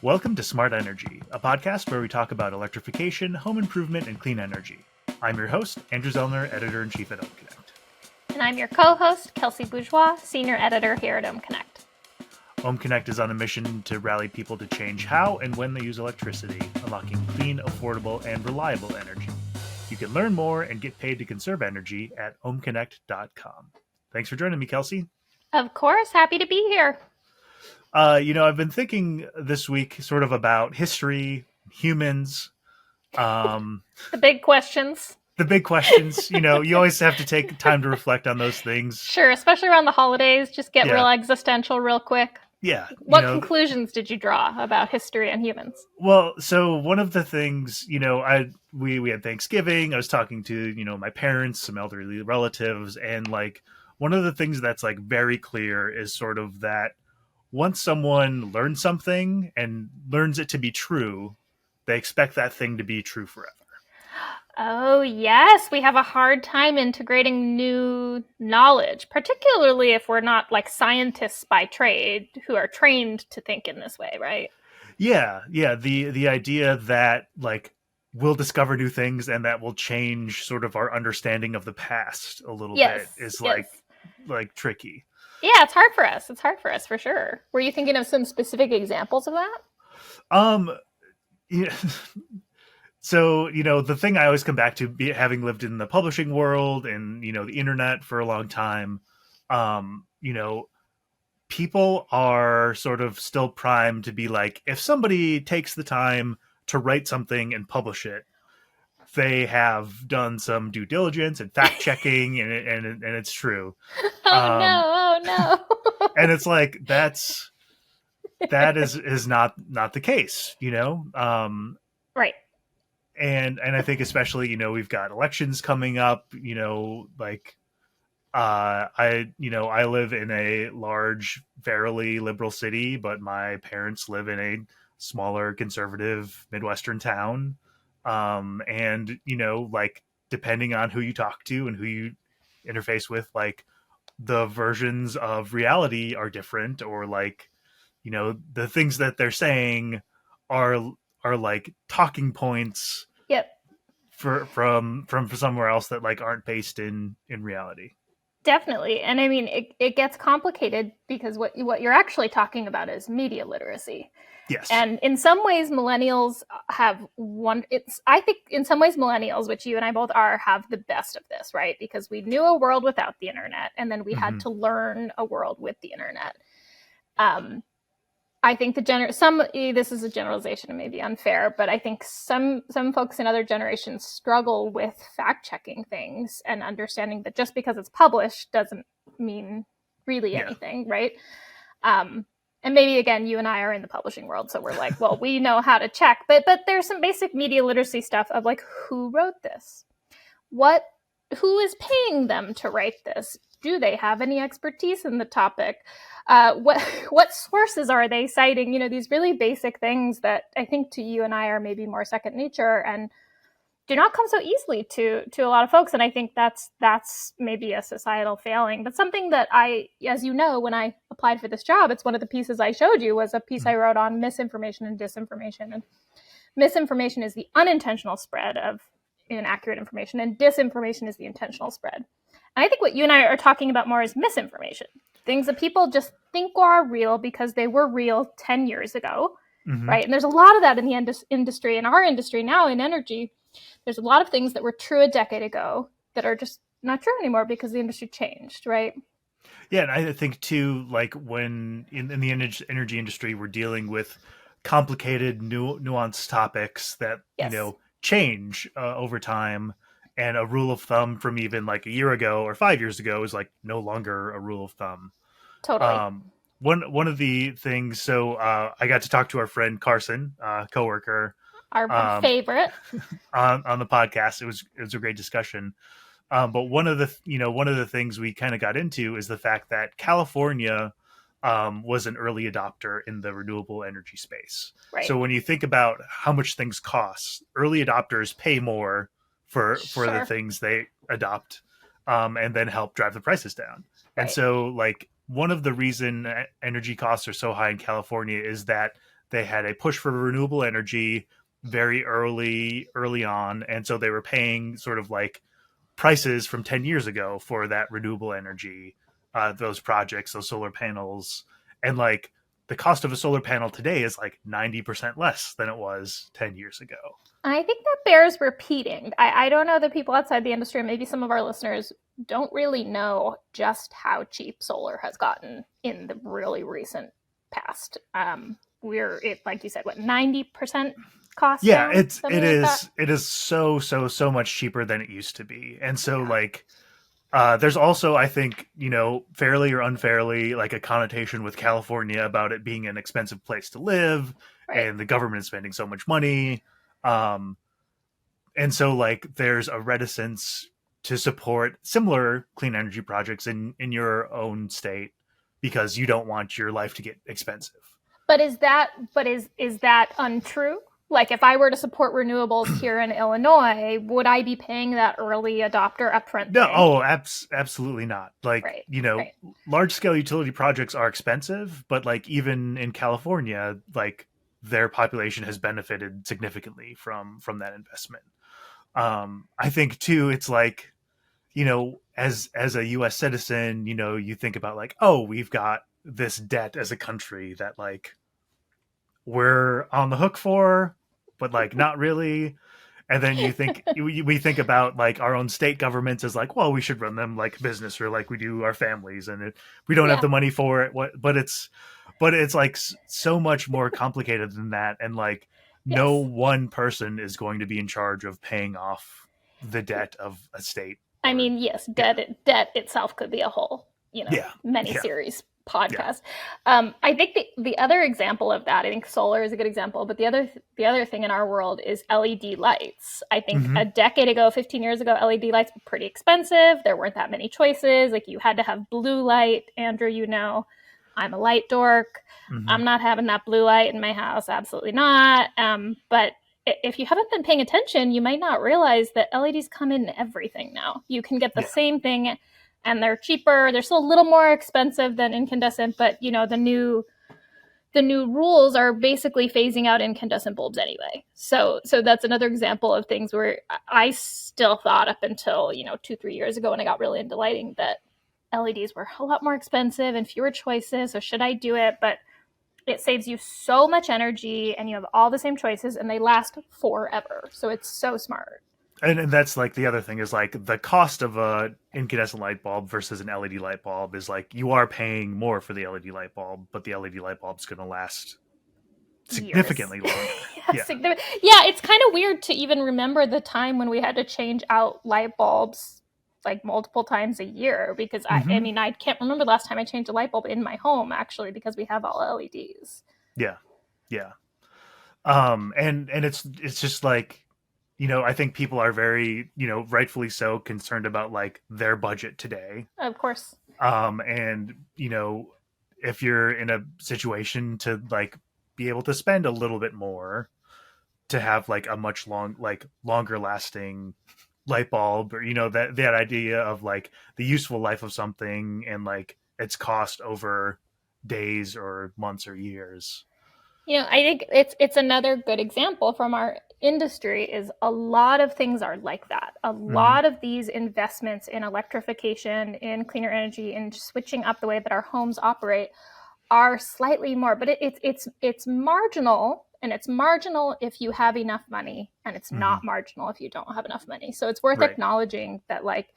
Welcome to Smart Energy, a podcast where we talk about electrification, home improvement, and clean energy. I'm your host, Andrew Zellner, Editor-in-Chief at OhmConnect. And I'm your co-host, Kelsey Bourgeois, Senior Editor here at OhmConnect. OhmConnect is on a mission to rally people to change how and when they use electricity, unlocking clean, affordable, and reliable energy. You can learn more and get paid to conserve energy at ohmconnect.com. Thanks for joining me, Kelsey. Of course, happy to be here. I've been thinking this week sort of about history, humans. The big questions. The big questions. You always have to take time to reflect on those things. Sure, especially around the holidays. Just get real existential real quick. Yeah. What conclusions did you draw about history and humans? Well, so one of the things, we had Thanksgiving. I was talking to, my parents, some elderly relatives, and one of the things that's very clear is sort of that once someone learns something and learns it to be true, they expect that thing to be true forever. Oh, yes. We have a hard time integrating new knowledge, particularly if we're not scientists by trade who are trained to think in this way, right? Yeah. The idea that we'll discover new things and that will change sort of our understanding of the past a little bit is tricky. Yeah, it's hard for us. It's hard for us for sure. Were you thinking of some specific examples of that? Yeah. So, the thing I always come back to, having lived in the publishing world and, the internet for a long time, people are sort of still primed to be if somebody takes the time to write something and publish it, they have done some due diligence and fact checking and it's true. Oh no. And it's that is not the case, Right. And I think especially, we've got elections coming up, I live in a large, fairly liberal city, but my parents live in a smaller conservative Midwestern town. And, depending on who you talk to and who you interface with, the versions of reality are different, or the things that they're saying are talking points from somewhere else that aren't based in reality. Definitely. And I mean, it gets complicated because what you're actually talking about is media literacy. Yes. And in some ways, millennials I think in some ways millennials, which you and I both are, have the best of this, right? Because we knew a world without the internet, and then we had to learn a world with the internet. I think this is a generalization and maybe unfair, but I think some folks in other generations struggle with fact checking things and understanding that just because it's published doesn't mean really anything, right? And maybe again, you and I are in the publishing world, so we're well, we know how to check, but there's some basic media literacy stuff of who wrote this? Who is paying them to write this? Do they have any expertise in the topic? What sources are they citing? These really basic things that I think to you and I are maybe more second nature and do not come so easily to a lot of folks. And I think that's maybe a societal failing, but something that as you know, when I applied for this job, it's one of the pieces I showed you was a piece I wrote on misinformation and disinformation. And misinformation is the unintentional spread of inaccurate information, and disinformation is the intentional spread. And I think what you and I are talking about more is misinformation. Things that people just think are real because they were real 10 years ago, right? And there's a lot of that in the industry, in our industry now in energy. There's a lot of things that were true a decade ago that are just not true anymore because the industry changed, right? Yeah, and I think too, when in the energy industry, we're dealing with complicated, nuanced topics that, change over time. And a rule of thumb from even a year ago or 5 years ago is no longer a rule of thumb. Totally. One of the things, so I got to talk to our friend Carson, coworker, our favorite, on the podcast. It was a great discussion. But one of the things we kind of got into is the fact that California was an early adopter in the renewable energy space. Right. So when you think about how much things cost, early adopters pay more for the things they adopt, and then help drive the prices down. Right. And so one of the reason energy costs are so high in California is that they had a push for renewable energy very early on, and so they were paying sort of like prices from 10 years ago for that renewable energy, those projects, those solar panels. And like the cost of a solar panel today is like 90% less than it was 10 years ago. I think that bears repeating. I don't know that people outside the industry, maybe some of our listeners, don't really know just how cheap solar has gotten in the really recent past. We're it like you said, what 90% cost Yeah, down, something like that. it is so much cheaper than it used to be. And so Yeah, like there's also, I think, fairly or unfairly, like a connotation with California about it being an expensive place to live, right. and the government is spending so much money. Um, and so, like, there's a reticence to support similar clean energy projects in your own state because you don't want your life to get expensive. But is that untrue? Like if I were to support renewables here in Illinois, would I be paying that early adopter upfront No, thing? oh, absolutely not. Like, Right. Right. large scale utility projects are expensive, but like even in California, like their population has benefited significantly from that investment. I think too, it's like, as a US citizen, you think about like, oh, we've got this debt as a country that like we're on the hook for, but like not really. And then we think about like our own state governments as like, well, we should run them like business or like we do our families, and we don't have Yeah. the money for it. But it's like so much more complicated than that, and like no Yes. one person is going to be in charge of paying off the debt of a state. I Or mean, yes, yeah, debt itself could be a whole, yeah, many yeah, series yeah. podcast. I think the other example of that, I think solar is a good example, but the other thing in our world is LED lights. I think a Hmm. decade ago, 15 years ago, LED lights were pretty expensive. There weren't that many choices. Like you had to have blue light. Andrew, I'm a light dork. Hmm. I'm not having that blue light in my house. Absolutely not. But if you haven't been paying attention, you might not realize that LEDs come in everything now. You can get the Yeah. same thing and they're cheaper. They're still a little more expensive than incandescent, but the new rules are basically phasing out incandescent bulbs anyway. So that's another example of things where I still thought up until 2-3 years ago when I got really into lighting that LEDs were a lot more expensive and fewer choices. So should I do it? But it saves you so much energy and you have all the same choices and they last forever. So it's so smart. And that's like the other thing is like the cost of a incandescent light bulb versus an LED light bulb is like you are paying more for the LED light bulb, but the LED light bulb is going to last Years. significantly longer. Yeah, Yeah. it's kind of weird to even remember the time when we had to change out light bulbs like multiple times a year because I Hmm. mean I can't remember the last time I changed a light bulb in my home actually because we have all LEDs. Yeah. Yeah. And it's just like, I think people are very, rightfully so concerned about like their budget today. Of course. And if you're in a situation to like be able to spend a little bit more to have like a much longer lasting light bulb, or that idea of like the useful life of something and like its cost over days or months or years. I think it's another good example from our industry is a lot of things are like that. A Hmm. lot of these investments in electrification, in cleaner energy, in switching up the way that our homes operate are slightly more, but it's marginal, and it's marginal if you have enough money, and it's Hmm. not marginal if you don't have enough money. So it's worth Right. acknowledging that like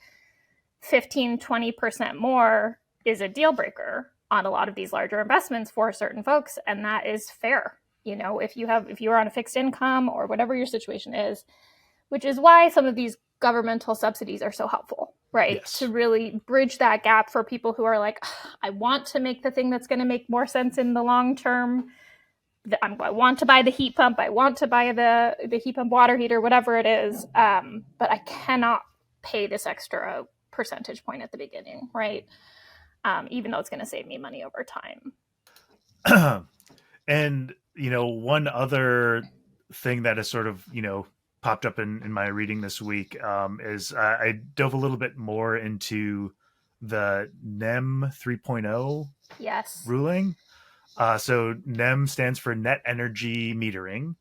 15-20% more is a deal breaker on a lot of these larger investments for certain folks, and that is fair. If you're on a fixed income or whatever your situation is, which is why some of these governmental subsidies are so helpful, right? To Yes. really bridge that gap for people who are like, I want to make the thing that's going to make more sense in the long term. I want to buy the heat pump. I want to buy the heat pump water heater, whatever it is. But I cannot pay this extra percentage point at the beginning, right? Even though it's going to save me money over time. And one other thing that has sort of popped up in my reading this week, is I dove a little bit more into the NEM 3.0 Yes. ruling. So NEM stands for Net Energy Metering.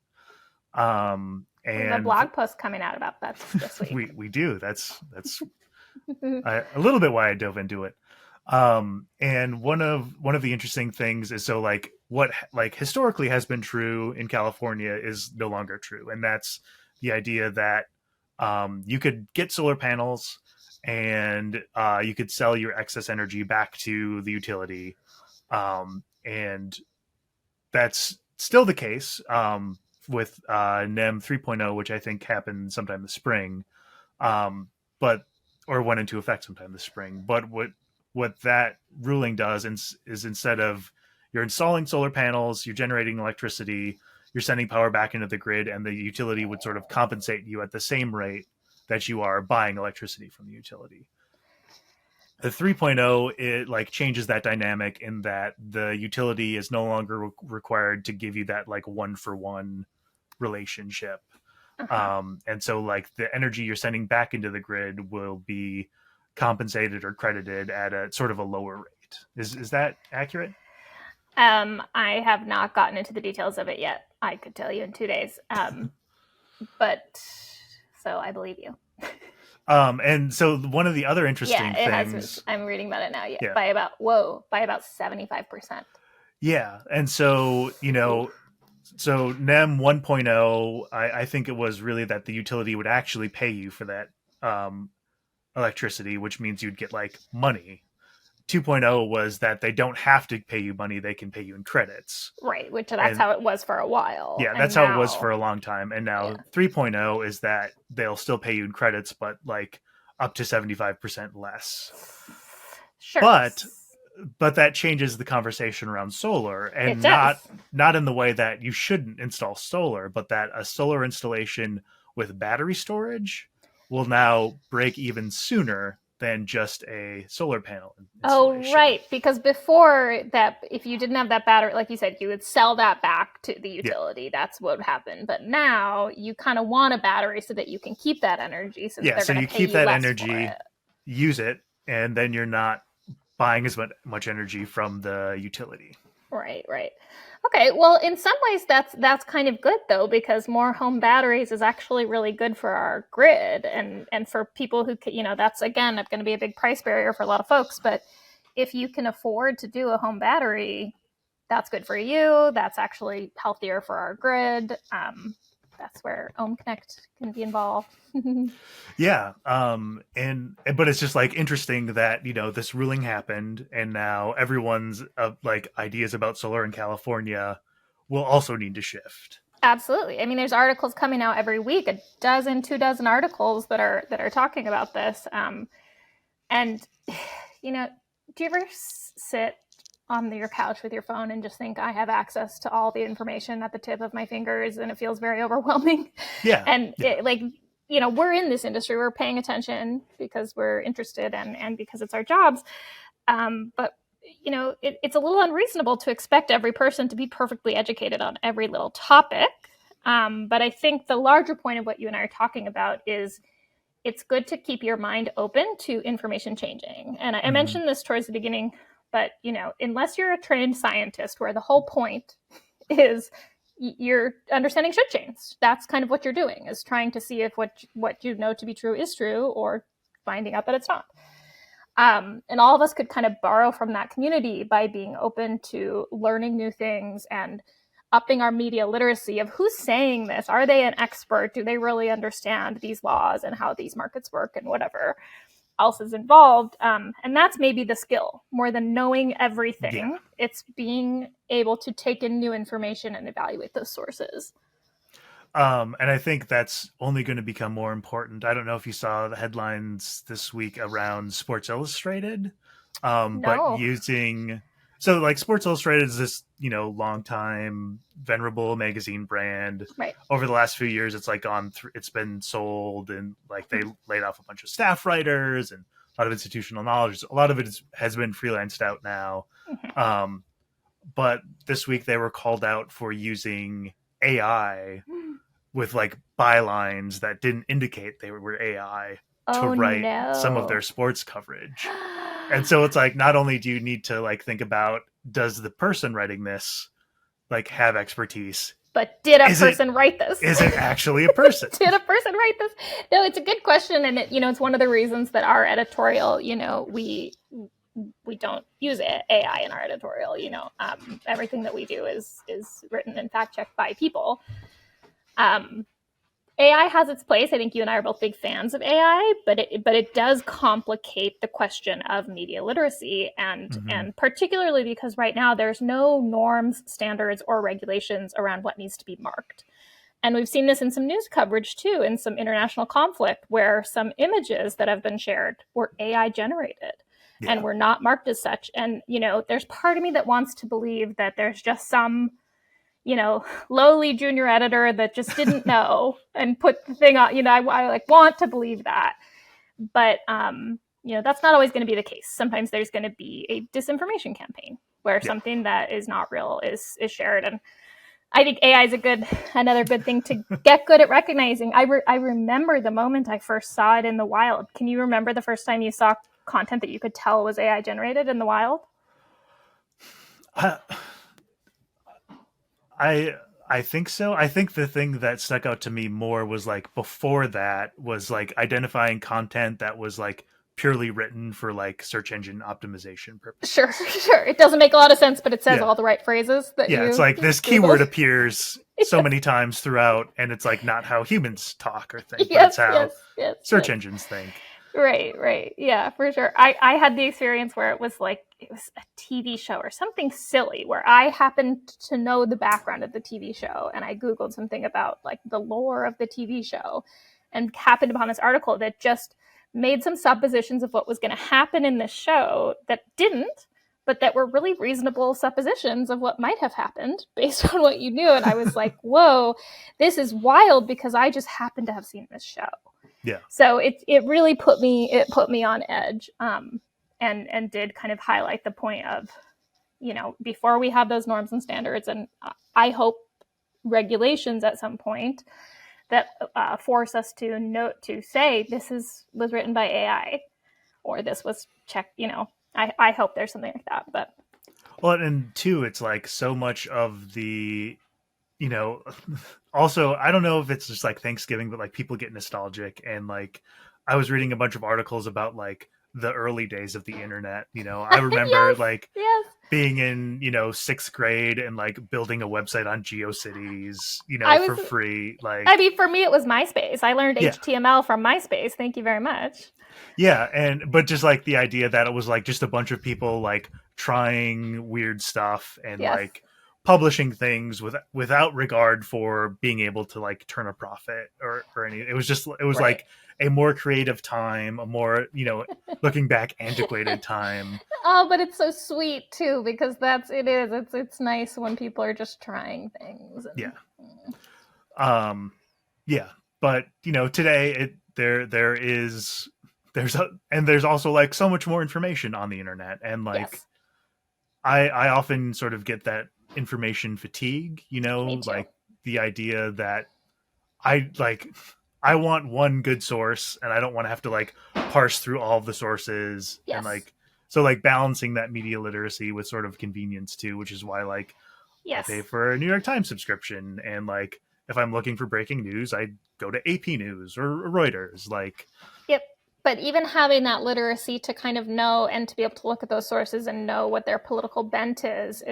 We have a And blog post coming out about that this week. we do. That's a little bit why I dove into it. And one of the interesting things is, so like what like historically has been true in California is no longer true, and that's the idea that you could get solar panels and you could sell your excess energy back to the utility, and that's still the case with NEM 3.0, which I think happened sometime this spring, um, but or went into effect sometime this spring. But what that ruling does is, instead of, you're installing solar panels, you're generating electricity, you're sending power back into the grid, and the utility would sort of compensate you at the same rate that you are buying electricity from the utility. The 3.0, it like changes that dynamic in that the utility is no longer required to give you that like one for one relationship. Uh-huh. And so like the energy you're sending back into the grid will be compensated or credited at a sort of a lower rate. Is that accurate? I have not gotten into the details of it yet. I could tell you in 2 days. But so I believe you. And so one of the other Yeah, interesting it has been. things, I'm reading about it now. Yeah, yeah, by about 75%. yeah, and so Ooh. so NEM 1.0, I think it was really that the utility would actually pay you for that um, electricity, which means you'd get like money. 2.0 was that they don't have to pay you money; they can pay you in credits. Right, which that's And how it was for a while. yeah, And that's how it was for now, a long time. And yeah. now 3.0 is that they'll still pay you in credits, but like up to 75% less. Sure. But that changes the conversation around solar, It and does. not in the way that you shouldn't install solar, but that a solar installation with battery storage will now break even sooner than just a solar panel Oh, installation. right. Because before that, if you didn't have that battery, like you said, you would sell that back to the Yeah. utility. That's what would happen. But now you kind of want a battery so that you can keep that energy since Yeah, they're so going to you pay keep you that less for energy, it. use it, and then you're not buying as much energy from the utility. Right, right. Okay, well, in some ways that's kind of good though because more home batteries is actually really good for our grid and for people who that's again going to be a big price barrier for a lot of folks, but if you can afford to do a home battery, that's good for you. That's actually healthier for our grid. That's where OhmConnect can be involved. Yeah, and but it's just like interesting that this ruling happened, and now everyone's like ideas about solar in California will also need to shift. Absolutely. I mean, there's articles coming out every week, a dozen, 2 dozen articles that are talking about this. And you know, do you ever sit on your couch with your phone and just think I have access to all the information at the tip of my fingers, and it feels very overwhelming? Yeah, And yeah, like we're in this industry, we're paying attention because we're interested and because it's our jobs. But it's a little unreasonable to expect every person to be perfectly educated on every little topic. But I think the larger point of what you and I are talking about is it's good to keep your mind open to information changing. And I hmm, mentioned this towards the beginning, but unless you're a trained scientist, where the whole point is your understanding should change. That's kind of what you're doing, is trying to see if what you know to be true is true, or finding out that it's not. And all of us could kind of borrow from that community by being open to learning new things and upping our media literacy of who's saying this. Are they an expert? Do they really understand these laws and how these markets work and whatever else is involved? And that's maybe the skill more than knowing yeah. everything. It's being able to take in new information and evaluate those sources. And I think that's only going to become more important. I don't know if you saw the headlines this week around Sports Illustrated, but No. using, so like Sports Illustrated is this long time venerable magazine brand. Right. Over the last few years, it's like gone through. It's been sold, and like they laid off a bunch of staff writers and a lot of institutional knowledge. A lot of it has been freelanced out now. Mm-hmm. Um, but this week they were called out for using AI with like bylines that didn't indicate they were AI to Oh write some of no. their sports coverage. And so it's like, not only do you need to like think about, does the person writing this like have expertise? But did a Is it person write this? is it actually a person? Did a person write this? No, it's a good question, and it's one of the reasons that our editorial, we don't use AI in our editorial. Everything that we do is written and fact checked by people. AI has its place. I think you and I are both big fans of AI, but it does complicate the question of media literacy, and particularly because right now there's no norms, standards, or regulations around what needs to be marked. And we've seen this in some news coverage too, in some international conflict where some images that have been shared were AI generated and were not marked as such. And, there's part of me that wants to believe that there's just some, lowly junior editor that just didn't know and put the thing on, I like want to believe that. But, that's not always going to be the case. Sometimes there's going to be a disinformation campaign where something that is not real is shared. And I think AI is another good thing to get good at recognizing. I remember the moment I first saw it in the wild. Can you remember the first time you saw content that you could tell was AI generated in the wild? I think so. I think the thing that stuck out to me more was like, before that was like identifying content that was like purely written for like search engine optimization purposes. Sure. It doesn't make a lot of sense, but it says all the right phrases that it's like this keyword appears so many times throughout, and it's like not how humans talk or think, but it's how search engines think. Right. Yeah, for sure. I had the experience where it was a TV show or something silly where I happened to know the background of the TV show, and I Googled something about like the lore of the TV show and happened upon this article that just made some suppositions of what was going to happen in this show that didn't, but that were really reasonable suppositions of what might have happened based on what you knew. And I was like, whoa, this is wild, because I just happened to have seen this show. Yeah. So it really put me on edge, and did kind of highlight the point of, before we have those norms and standards, and I hope regulations at some point that force us to say this was written by AI, or this was checked. I hope there's something like that. But and two, it's like so much of the, also, I don't know if it's just like Thanksgiving, but like people get nostalgic, and like I was reading a bunch of articles about like the early days of the internet. I remember being in, sixth grade and like building a website on GeoCities, for free. Like, I mean, for me, it was MySpace. I learned HTML from MySpace. Thank you very much. Yeah. But just like the idea that it was like just a bunch of people like trying weird stuff and like publishing things without regard for being able to like turn a profit or anything. It was like a more creative time, a more, looking back, antiquated time. Oh, but it's so sweet too, because it's nice when people are just trying things. But today there's also like so much more information on the internet, and like I often sort of get that information fatigue, like the idea that I want one good source, and I don't want to have to like parse through all of the sources. And like, so like balancing that media literacy with sort of convenience too, which is why like I pay for a New York Times subscription, and like if I'm looking for breaking news, I go to AP News or Reuters. Like, but even having that literacy to kind of know and to be able to look at those sources and know what their political bent is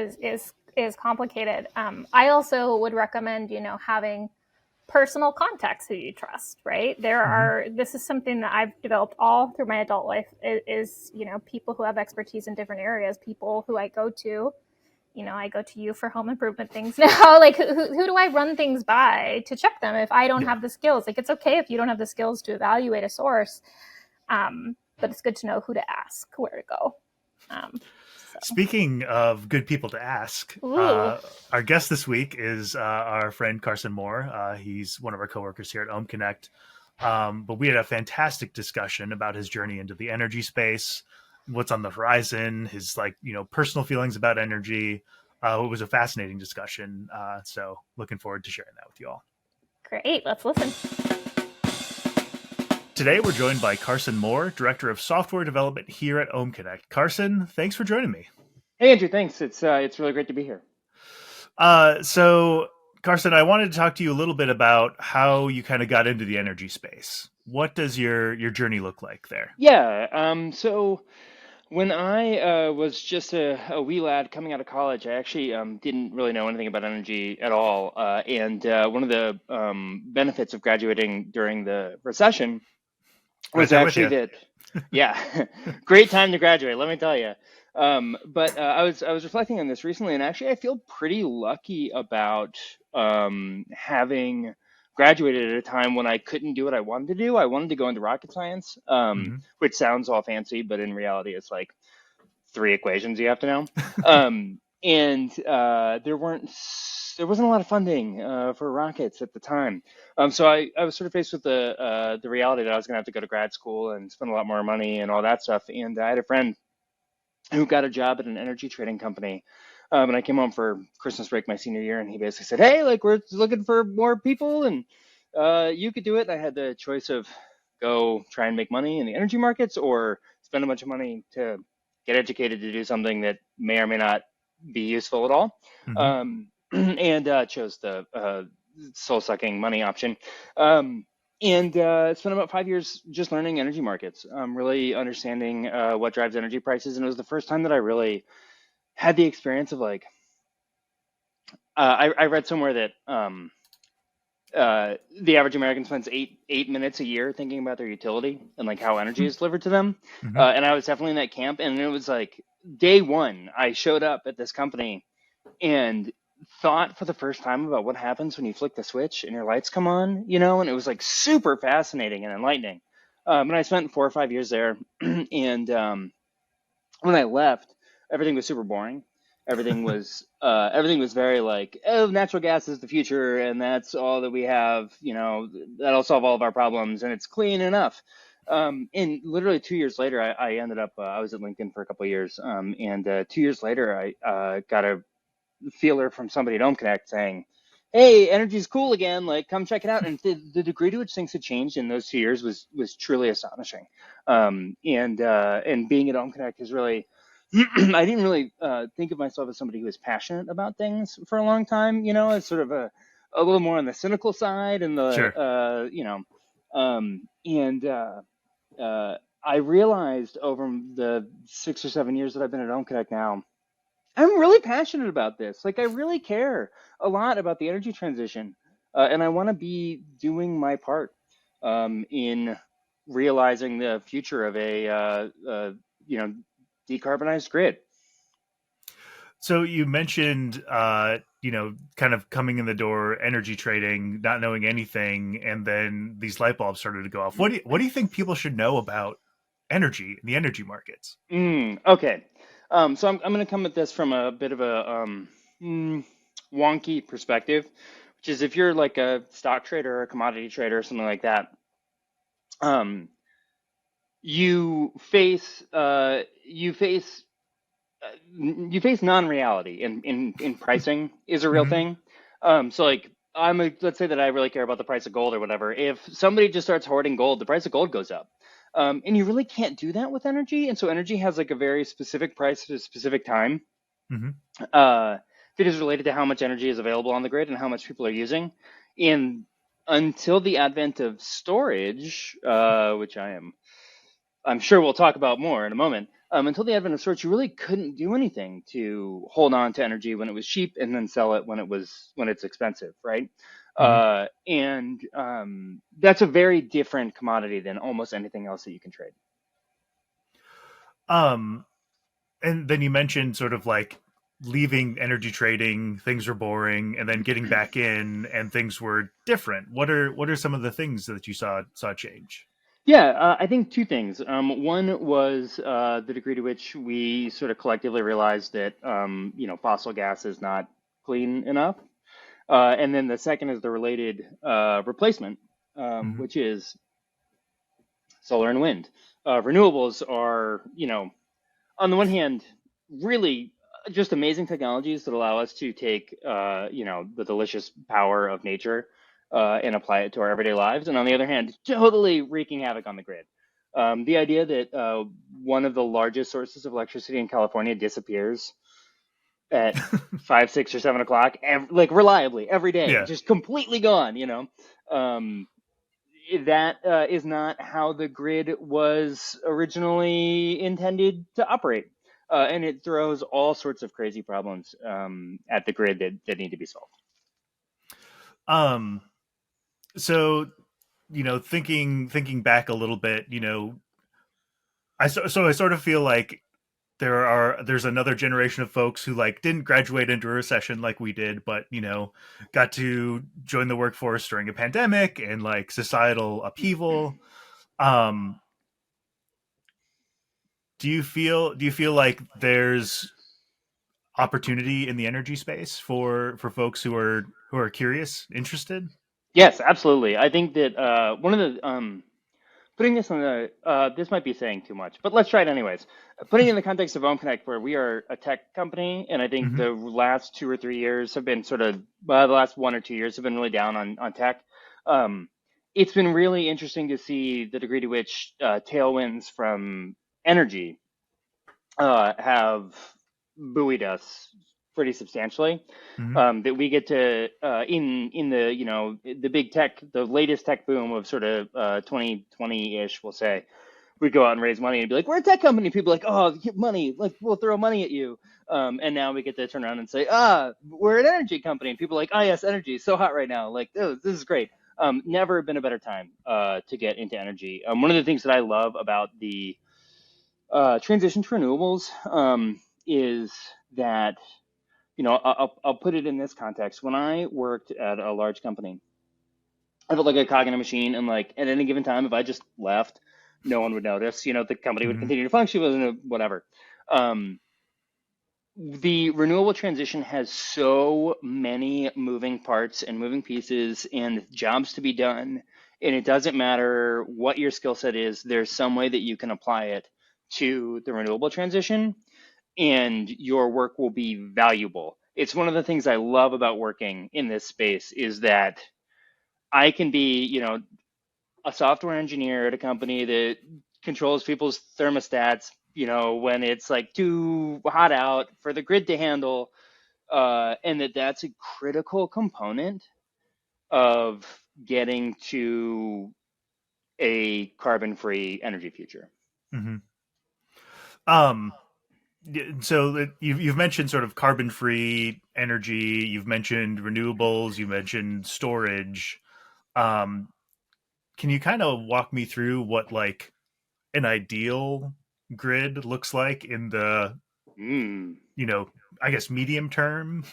complicated. I also would recommend, having personal contacts who you trust, right? This is something that I've developed all through my adult life is, people who have expertise in different areas, people who I go to, I go to you for home improvement things now. Like, who do I run things by to check them if I don't have the skills? Like, it's okay if you don't have the skills to evaluate a source. But it's good to know who to ask, where to go. Speaking of good people to ask, our guest this week is our friend Carson Moore. He's one of our coworkers here at OhmConnect. But we had a fantastic discussion about his journey into the energy space, what's on the horizon, his personal feelings about energy. It was a fascinating discussion. So looking forward to sharing that with you all. Great. Let's listen. Today we're joined by Carson Moore, Director of Software Development here at OhmConnect. Carson, thanks for joining me. Hey Andrew, thanks. It's really great to be here. So Carson, I wanted to talk to you a little bit about how you kind of got into the energy space. What does your journey look like there? Yeah. So when I was just a wee lad coming out of college, I actually didn't really know anything about energy at all. And one of the benefits of graduating during the recession Right was there with actually you. that, yeah, great time to graduate, let me tell you. But I was reflecting on this recently, and actually I feel pretty lucky about having graduated at a time when I couldn't do what I wanted to do. I wanted to go into rocket science, Hmm. which sounds all fancy, but in reality, it's like three equations you have to know. And there wasn't a lot of funding for rockets at the time. So I was sort of faced with the reality that I was going to have to go to grad school and spend a lot more money and all that stuff. And I had a friend who got a job at an energy trading company. And I came home for Christmas break my senior year, and he basically said, "Hey, like we're looking for more people, and you could do it." And I had the choice of go try and make money in the energy markets or spend a bunch of money to get educated to do something that may or may not be useful at all. Hmm. And chose the soul-sucking money option. And spent about 5 years just learning energy markets, really understanding what drives energy prices. And it was the first time that I really had the experience of like, I read somewhere that the average American spends eight minutes a year thinking about their utility and like how energy is delivered to them. Hmm. And I was definitely in that camp. And it was like day one, I showed up at this company and thought for the first time about what happens when you flick the switch and your lights come on, and it was like super fascinating and enlightening. And I spent 4 or 5 years there, and when I left, everything was super boring. Everything was very like, oh, natural gas is the future, and that's all that we have. That'll solve all of our problems, and it's clean enough. And literally 2 years later, I ended up. I was at LinkedIn for a couple of years, and 2 years later, I got a feeler from somebody at OhmConnect saying, "Hey, energy's cool again. Like, come check it out." And the degree to which things had changed in those 2 years was truly astonishing. And being at OhmConnect is really, I didn't really think of myself as somebody who was passionate about things for a long time. As sort of a little more on the cynical side, and Sure. I realized over the 6 or 7 years that I've been at OhmConnect now, I'm really passionate about this. Like, I really care a lot about the energy transition, and I want to be doing my part in realizing the future of you know, decarbonized grid. So you mentioned, kind of coming in the door, energy trading, not knowing anything, and then these light bulbs started to go off. What do you think people should know about energy, the energy markets? Okay, so I'm going to come at this from a bit of a mm, wonky perspective, which is if you're like a stock trader or a commodity trader or something like that. Um, you face you face non-reality in pricing is a real Hmm. thing. So like let's say that I really care about the price of gold or whatever. If somebody just starts hoarding gold, the price of gold goes up. And you really can't do that with energy. And so energy has like a very specific price at a specific time Hmm. uh, that is related to how much energy is available on the grid and how much people are using. And until the advent of storage, which I'm sure we'll talk about more in a moment. Until the advent of storage, you really couldn't do anything to hold on to energy when it was cheap and then sell it when it's expensive, right? Hmm. And that's a very different commodity than almost anything else that you can trade. Um, and then you mentioned sort of like leaving energy trading, things were boring, and then getting back in, and things were different. What are some of the things that you saw change? Yeah, I think two things. One was the degree to which we sort of collectively realized that fossil gas is not clean enough. And then the second is the related replacement, Hmm. which is solar and wind. Renewables are, on the one hand, really just amazing technologies that allow us to take, the delicious power of nature and apply it to our everyday lives. And on the other hand, totally wreaking havoc on the grid. The idea that one of the largest sources of electricity in California disappears at 5, 6, or 7 o'clock, like reliably every day, Yeah. just completely gone. Um, that is not how the grid was originally intended to operate. And it throws all sorts of crazy problems at the grid that need to be solved. Um. So thinking back a little bit, I sort of feel like there's another generation of folks who like didn't graduate into a recession like we did, but got to join the workforce during a pandemic and like societal upheaval. Um, do you feel like there's opportunity in the energy space for folks who are curious, interested? Yes, absolutely. I think that one of the putting this on the this might be saying too much, but let's try it anyways. Putting it in the context of OhmConnect, where we are a tech company, and I think Hmm. the last 2 or 3 years have been sort of the last 1 or 2 years have been really down on tech. Um, it's been really interesting to see the degree to which tailwinds from energy have buoyed us pretty substantially. Hmm. That we get to in the the big tech, the latest tech boom of sort of 2020 ish, we'll say. We'd go out and raise money and be like, "We're a tech company." People are like, "Oh, money! Like we'll throw money at you." And now we get to turn around and say, we're an energy company." And people are like, "Oh yes, energy is so hot right now. Like, oh, this is great." Never been a better time to get into energy. One of the things that I love about the transition to renewables is that I'll put it in this context. When I worked at a large company, I felt like a cog in a machine, and like at any given time, if I just left, no one would notice. The company would Hmm. continue to function, wasn't whatever. Um, the renewable transition has so many moving parts and moving pieces and jobs to be done, and it doesn't matter what your skill set is. There's some way that you can apply it to the renewable transition, and your work will be valuable. It's one of the things I love about working in this space is that I can be, a software engineer at a company that controls people's thermostats, when it's like too hot out for the grid to handle, and that's a critical component of getting to a carbon-free energy future. Hmm. Um, so you've mentioned sort of carbon free energy, you've mentioned renewables, you mentioned storage. Um, can you kind of walk me through what like an ideal grid looks like in the Mm. you know I guess medium term?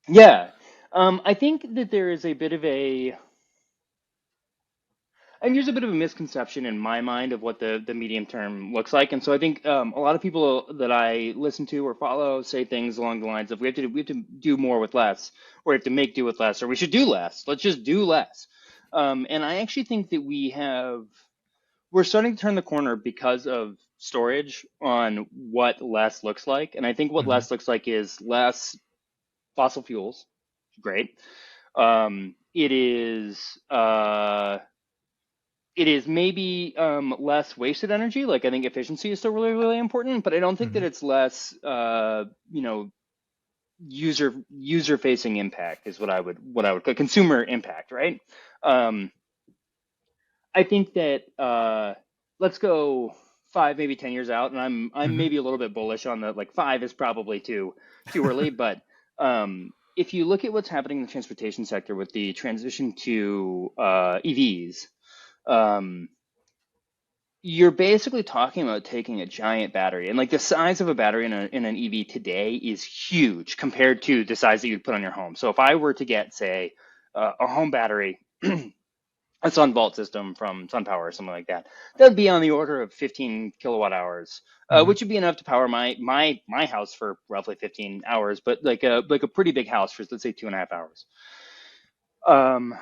Yeah. I think that there is a bit of a And there's a bit of a misconception in my mind of what the medium term looks like. And so I think a lot of people that I listen to or follow say things along the lines of we have to do more with less, or we have to make do with less, or we should do less. Let's just do less. And I actually think that we're starting to turn the corner because of storage on what less looks like. And I think what Hmm. less looks like is less fossil fuels. Great. It is. It is maybe less wasted energy. Like I think efficiency is still really, really important, but I don't think that Hmm. it's less, user facing impact is what I would call consumer impact, right? Um, I think that let's go 5, maybe 10 years out, and I'm Hmm. maybe a little bit bullish on the like 5 is probably too early, but if you look at what's happening in the transportation sector with the transition to EVs. Um, you're basically talking about taking a giant battery, and like the size of a battery in an EV today is huge compared to the size that you'd put on your home. So if I were to get, say, a home battery, a Sun Vault system from SunPower or something like that, that would be on the order of 15 kilowatt hours, Hmm. which would be enough to power my house for roughly 15 hours, but like a pretty big house for, let's say, 2.5 hours. Um,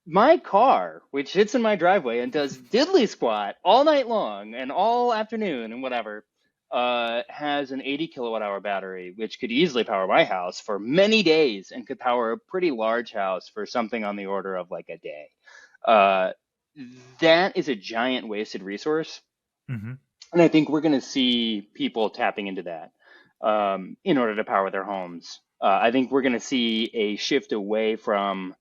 my car, which sits in my driveway and does diddly squat all night long and all afternoon and whatever, has an 80 kilowatt hour battery, which could easily power my house for many days and could power a pretty large house for something on the order of like a day. Uh, that is a giant wasted resource. Mm-hmm. And I think we're going to see people tapping into that in order to power their homes. I think we're going to see a shift away from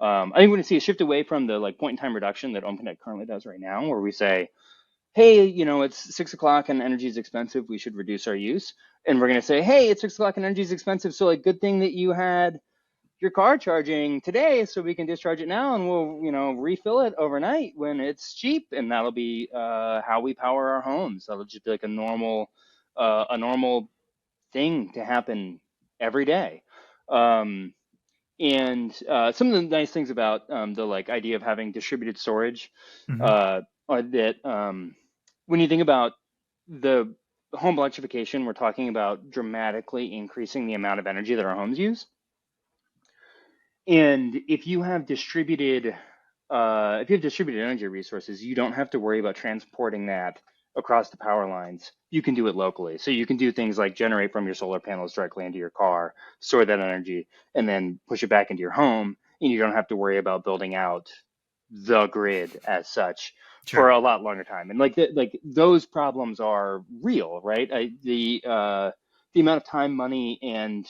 the like point in time reduction that OhmConnect currently does right now, where we say, hey, it's 6 o'clock and energy is expensive. We should reduce our use. And we're going to say, hey, it's 6 o'clock and energy is expensive. So like, good thing that you had your car charging today so we can discharge it now and we'll, refill it overnight when it's cheap. And that'll be how we power our homes. That'll just be like a normal thing to happen every day. And some of the nice things about the like idea of having distributed storage Mm-hmm. are that when you think about the home electrification, we're talking about dramatically increasing the amount of energy that our homes use. And if you have distributed energy resources, you don't have to worry about transporting that across the power lines. You can do it locally. So you can do things like generate from your solar panels directly into your car, store that energy, and then push it back into your home. And you don't have to worry about building out the grid as such for Sure. a lot longer time. And like those problems are real, right? The amount of time, money, and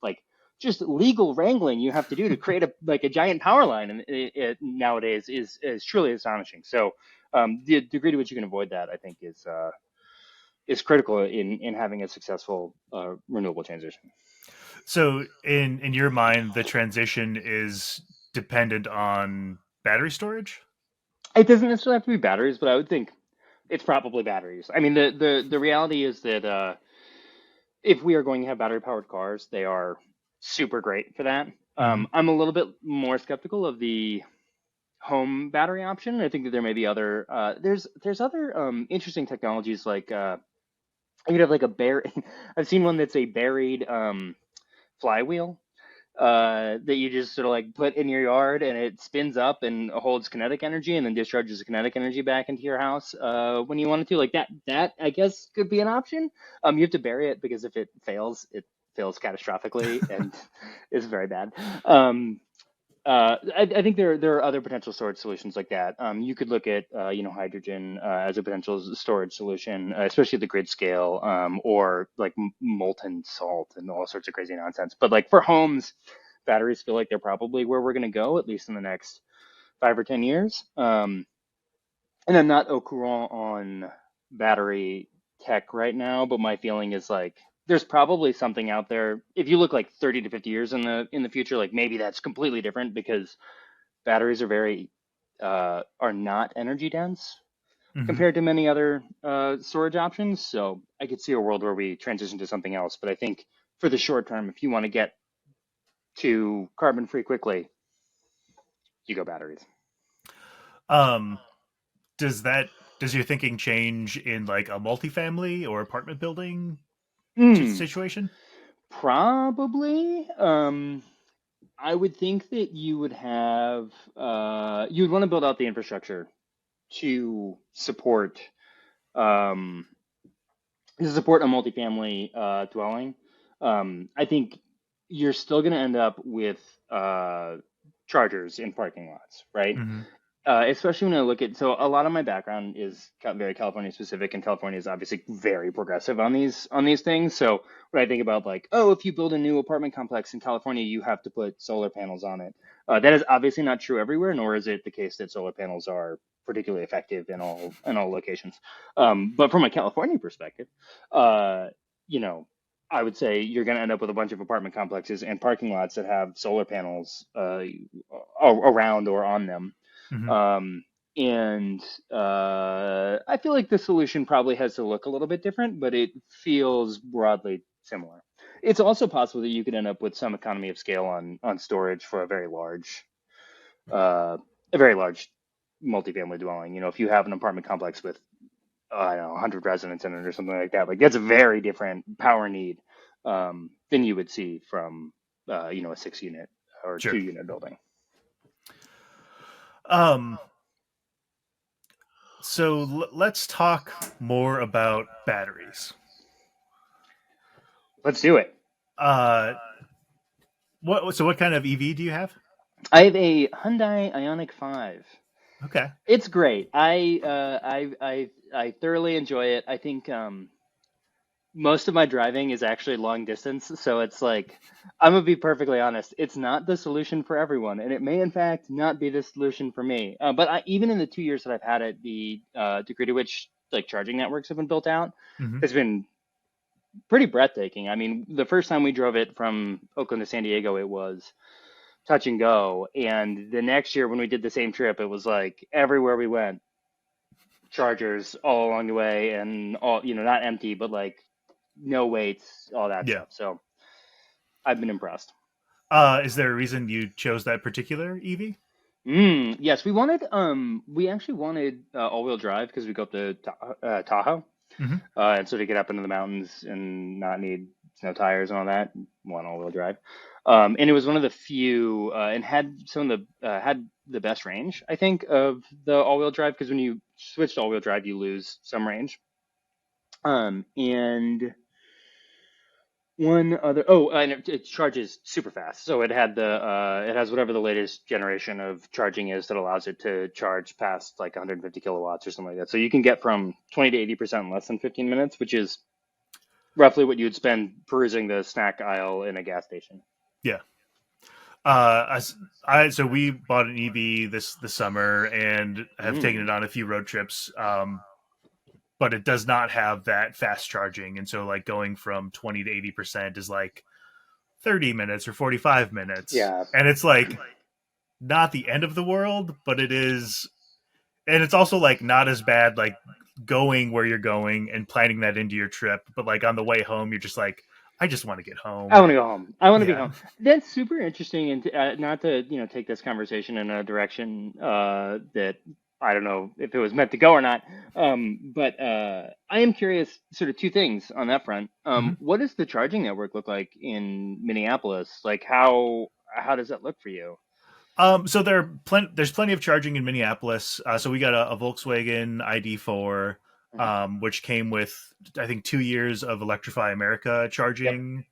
like just legal wrangling you have to do to create a giant power line and nowadays is truly astonishing. So the degree to which you can avoid that, I think, is critical in having a successful renewable transition. So in your mind, the transition is dependent on battery storage? It doesn't necessarily have to be batteries, but I would think it's probably batteries. I mean, the reality is that if we are going to have battery powered cars, they are super great for that. Mm-hmm. I'm a little bit more skeptical of the home battery option. I think that there may be other there's other interesting technologies like you could have like a bear. I've seen one that's a buried flywheel that you just sort of like put in your yard and it spins up and holds kinetic energy and then discharges the kinetic energy back into your house when you want it to. Like that I guess could be an option. You have to bury it because if it fails catastrophically and is very bad. I think there are other potential storage solutions like that. You could look at hydrogen as a potential storage solution, especially at the grid scale, or like molten salt and all sorts of crazy nonsense. But like for homes, batteries feel like they're probably where we're going to go at least in the next 5 or 10 years. And I'm not au courant on battery tech right now, but my feeling is like there's probably something out there. If you look like 30 to 50 years in the future, like maybe that's completely different because batteries are not energy dense Mm-hmm. compared to many other storage options. So I could see a world where we transition to something else. But I think for the short term, if you want to get to carbon free quickly, you go batteries. Um, does that does your thinking change in like a multifamily or apartment building Hmm, situation? probably. I would think that you would want to build out the infrastructure to um, support a multifamily dwelling. I think you're still going to end up with uh, chargers in parking lots, right? Mm-hmm. Especially when I look at, so a lot of my background is very California specific, and California is obviously very progressive on these things. So when I think about like, oh, if you build a new apartment complex in California, you have to put solar panels on it. That is obviously not true everywhere, nor is it the case that solar panels are particularly effective in all locations. But from a California perspective, uh, you know, I would say you're going to end up with a bunch of apartment complexes and parking lots that have solar panels around or on them. Mm-hmm. Um, and I feel like the solution probably has to look a little bit different, but it feels broadly similar. It's also possible that you could end up with some economy of scale on storage for uh, a very large multifamily dwelling. If you have an apartment complex with I don't know 100 residents in it or something like that, like that's a very different power need than you would see from a 6 unit or two Sure. unit building. Um, So let's talk more about batteries. Let's do it. Uh, what kind of EV do you have? I have a Hyundai Ioniq 5. Okay. It's great. I thoroughly enjoy it. I think most of my driving is actually long distance, so it's like I'm gonna be perfectly honest. It's not the solution for everyone, and it may in fact not be the solution for me. Even in the 2 years that I've had it, the degree to which like charging networks have been built out Hmm. has been pretty breathtaking. I mean, the first time we drove it from Oakland to San Diego, it was touch and go, and the next year when we did the same trip, it was like everywhere we went, chargers all along the way, and all not empty, but like no waits, all that Yeah. stuff. So I've been impressed. Is there a reason you chose that particular EV? Yes, we actually wanted all-wheel drive because we go up to Tahoe, Hmm. and so to get up into the mountains and not need snow tires and all that, want all-wheel drive. And it was one of the few, and had the best range, I think, of the all-wheel drive because when you switch to all-wheel drive, you lose some range. And one other, and it charges super fast. So it has whatever the latest generation of charging is that allows it to charge past like 150 kilowatts or something like that. So you can get from 20 to 80% in less than 15 minutes, which is roughly what you would spend perusing the snack aisle in a gas station. Yeah. So we bought an EV this summer and have taken Mm, it on a few road trips. But it does not have that fast charging, and so like going from 20 to 80% is like 30 minutes or 45 minutes, yeah, and it's like not the end of the world, but it is, and it's also like not as bad like going where you're going and planning that into your trip, but like on the way home you're just like, I just want to get I home. want to go home. I want to be Yeah. home. That's super interesting, and not to take this conversation in a direction that I don't know if it was meant to go or not. But I am curious, sort of two things on that front. Hmm. What does the charging network look like in Minneapolis? Like how does that look for you? So there's plenty of charging in Minneapolis. So we got a Volkswagen ID4, Mhm. which came with I think 2 years of Electrify America Yep. charging.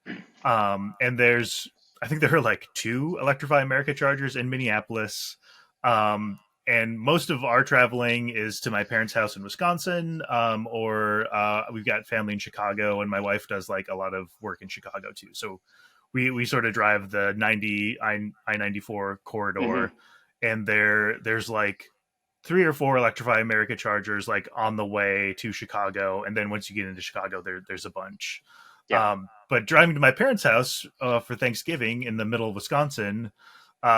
And I think there are like two Electrify America chargers in Minneapolis. And most of our traveling is to my parents' house in Wisconsin, or we've got family in Chicago, and my wife does like a lot of work in Chicago too. So we sort of drive the 90 I-94 Hmm. corridor, and there's like three or four Electrify America chargers like on the way to Chicago, and then once you get into Chicago, there's a bunch. Yeah. But driving to my parents' house for Thanksgiving in the middle of Wisconsin,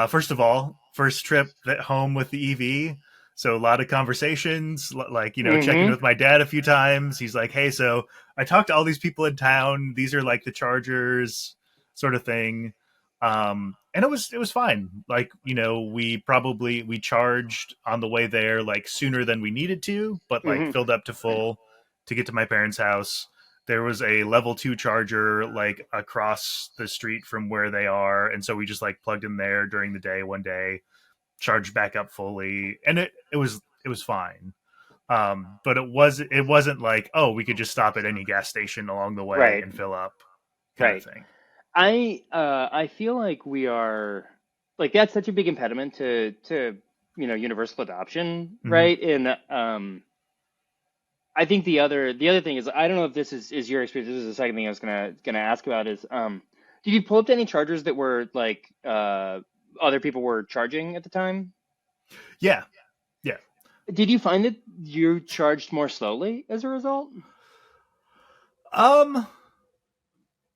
first of all, first trip home with the EV. So a lot of conversations, like, checking Hmm. with my dad a few times. He's like, hey, so I talked to all these people in town. These are like the chargers, sort of thing. And it was fine. Like, we charged on the way there like sooner than we needed to, but like Hmm. filled up to full to get to my parents' house. There was a level 2 charger like across the street from where they are, and so we just like plugged in there during the day one day, charged back up fully, and it was fine. But it wasn't like, oh, we could just stop at any gas station along the way Right. and fill up, kind of Right. thing. I feel like we are like that's such a big impediment to universal adoption, Hmm. right? And I think the other thing is I don't know if this is your experience. This is the second thing I was gonna ask about is did you pull up to any chargers that were like other people were charging at the time? Yeah, yeah. Did you find that you charged more slowly as a result? Um,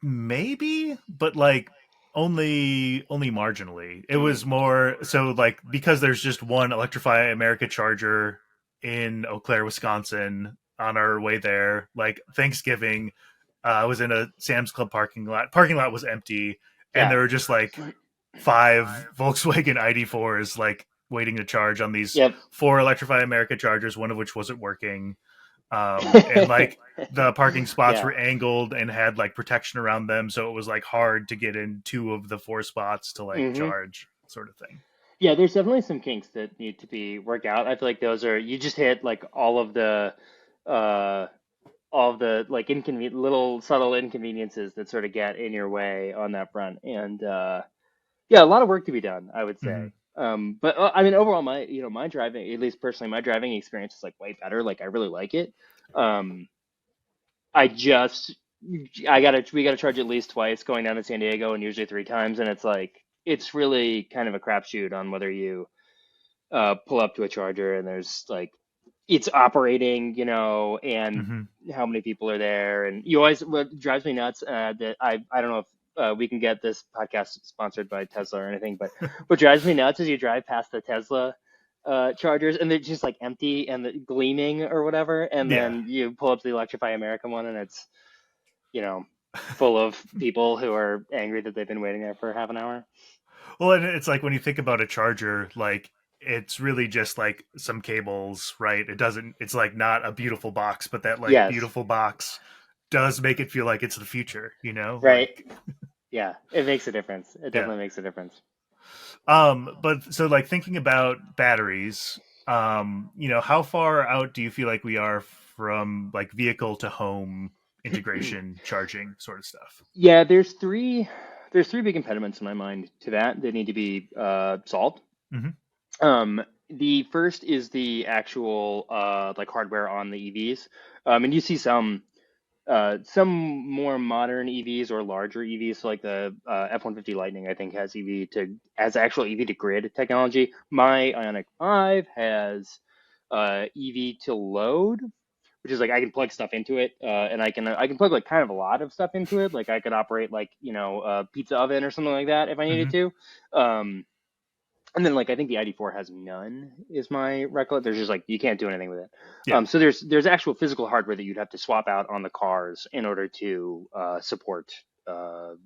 Maybe, but like only marginally. It Mm, was more so like because there's just one Electrify America charger in Eau Claire, Wisconsin. On our way there, like Thanksgiving, I was in a Sam's Club parking lot. Parking lot was empty, and yeah. there were just like five Volkswagen ID4s like waiting to charge on these Yep. four Electrify America chargers, one of which wasn't working. And like the parking spots Yeah. were angled and had like protection around them, so it was like hard to get in two of the four spots to like Hmm. charge, sort of thing. Yeah, there's definitely some kinks that need to be worked out. I feel like those are you just hit like uh all of the like inconvenient little subtle inconveniences that sort of get in your way on that front. And yeah, a lot of work to be done, I would Hmm. say. But I mean, overall, my driving, at least personally, my driving experience is like way better. Like, I really like it. Um, I just, we gotta charge at least twice going down to San Diego, and usually three times, and it's like, it's really kind of a crapshoot on whether you pull up to a charger and there's like it's operating, and Hmm. how many people are there. And you always, what drives me nuts, that I don't know if we can get this podcast sponsored by Tesla or anything, but what drives me nuts is you drive past the Tesla chargers and they're just like empty and gleaming or whatever, and Yeah. then you pull up to the Electrify America one and it's, you know, full of people who are angry that they've been waiting there for half an hour. Well, and it's like when you think about a charger, like it's really just like some cables, right? It doesn't, it's like not a beautiful box, but that like Yes, beautiful box does make it feel like it's the future, right. Like, Yeah, it makes a difference. It yeah. definitely makes a difference. But so like thinking about batteries, how far out do you feel like we are from like vehicle to home integration, charging sort of stuff? Yeah, there's three big impediments in my mind to that need to be solved. Hmm. The first is the actual like hardware on the EVs. And you see some more modern EVs or larger EVs, so like the F-150 Lightning, I think has actual EV to grid technology. My Ioniq 5 has EV to load, which is like I can plug stuff into it, and I can plug like kind of a lot of stuff into it. Like I could operate like a pizza oven or something like that if I needed Hmm. to. Um, and then like I think the ID4 has none, is my recollection. There's just like you can't do anything with it. Yeah. So there's actual physical hardware that you'd have to swap out on the cars in order to support either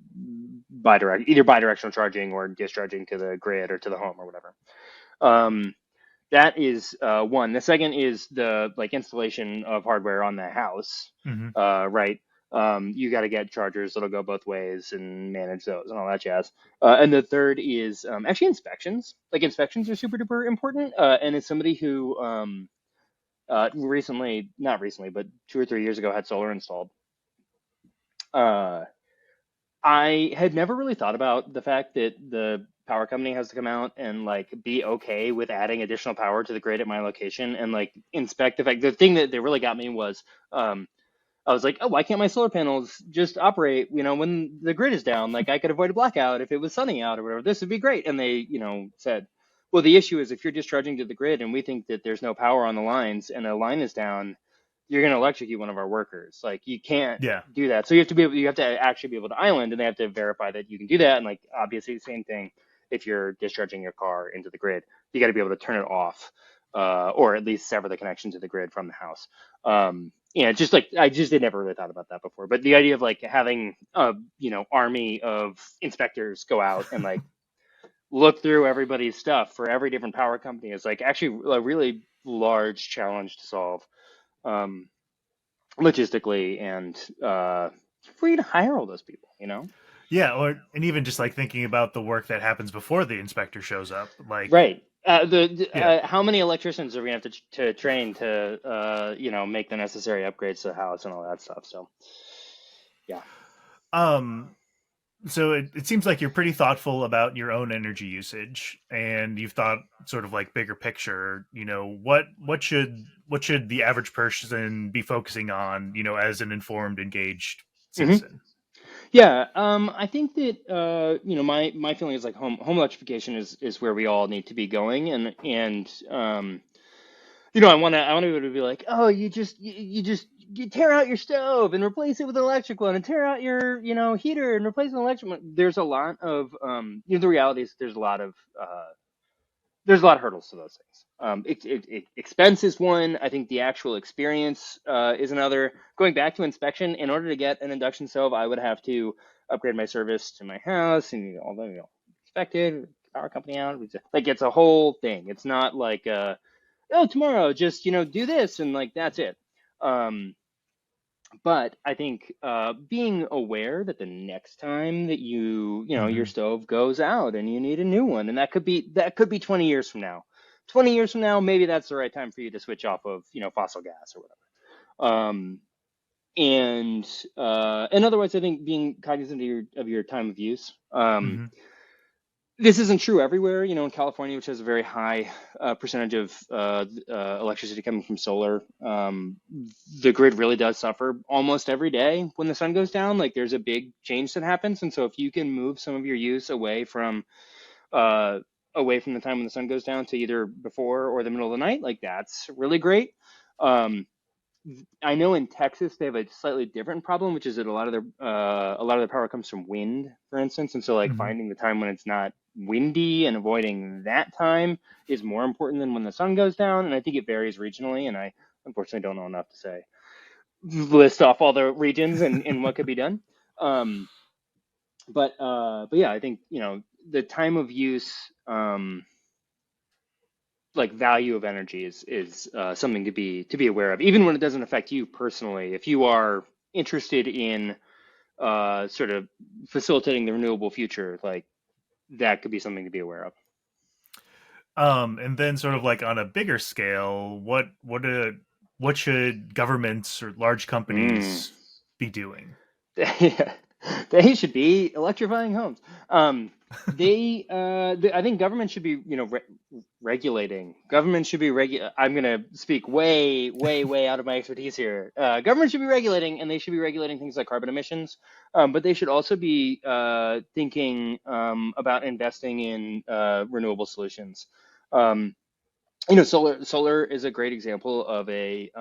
bidirectional charging or discharging to the grid or to the home or whatever. Um, that is one. The second is the like installation of hardware on the house, Hmm. right? You got to get chargers that'll go both ways and manage those and all that jazz. And the third is actually inspections. Like inspections are super duper important. And as somebody who recently, not recently, but 2 or 3 years ago had solar installed, uh, I had never really thought about the fact that the power company has to come out and like be okay with adding additional power to the grid at my location and like inspect the fact. The thing that really got me was um, I was like, oh, why can't my solar panels just operate, when the grid is down? Like I could avoid a blackout if it was sunny out or whatever. This would be great. And they, said, well, the issue is if you're discharging to the grid and we think that there's no power on the lines and a line is down, you're going to electrocute one of our workers. Like you can't Yeah. do that. So you have to actually be able to island, and they have to verify that you can do that. And like obviously the same thing if you're discharging your car into the grid, you got to be able to turn it off, or at least sever the connection to the grid from the house. Just like I just had never really thought about that before. But the idea of like having a army of inspectors go out and like look through everybody's stuff for every different power company is like actually a really large challenge to solve, um, logistically, and for you to hire all those people. Yeah, and even just like thinking about the work that happens before the inspector shows up, like, Right. yeah. How many electricians are we gonna have to train to make the necessary upgrades to the house and all that stuff? So yeah. Um, so it seems like you're pretty thoughtful about your own energy usage, and you've thought sort of like bigger picture. What should the average person be focusing on, as an informed, engaged hmm citizen? Yeah. I think that my feeling is like home electrification is where we all need to be going, and I want people to be like, oh, you tear out your stove and replace it with an electric one, and tear out your heater and replace it with an electric one. There's a lot of the reality is there's a lot of hurdles to those things. Expense is one. I think the actual experience is another. Going back to inspection, in order to get an induction stove, I would have to upgrade my service to my house, and although inspected, power company out. Like it's a whole thing. It's not like oh, tomorrow just do this and like that's it. Um, But I think being aware that the next time that your Hmm. stove goes out and you need a new one, and that could be 20 years from now. 20 years from now, maybe that's the right time for you to switch off of fossil gas or whatever. And otherwise, I think being cognizant of your time of use. Hmm. This isn't true everywhere. In California, which has a very high percentage of electricity coming from solar, the grid really does suffer almost every day when the sun goes down. Like there's a big change that happens, and so if you can move some of your use uh, away from the time when the sun goes down to either before or the middle of the night, like that's really great. Um, I know in Texas they have a slightly different problem, which is that a lot of their power comes from wind, for instance, and so like Hmm. finding the time when it's not windy and avoiding that time is more important than when the sun goes down. And I think it varies regionally, and I unfortunately don't know enough to say list off all the regions and what could be done. Um, but yeah, I think the time of use. Like value of energy is something to be aware of, even when it doesn't affect you personally. If you are interested in sort of facilitating the renewable future, like that could be something to be aware of. And then sort of like on a bigger scale, what should governments or large Mm. companies be doing? Yeah, they should be electrifying homes. I think government should be, regulating. Government should be I'm going to speak way, way, way out of my expertise here. Government should be regulating, and they should be regulating things like carbon emissions. But they should also be thinking about investing in renewable solutions. Um, solar is a great example of a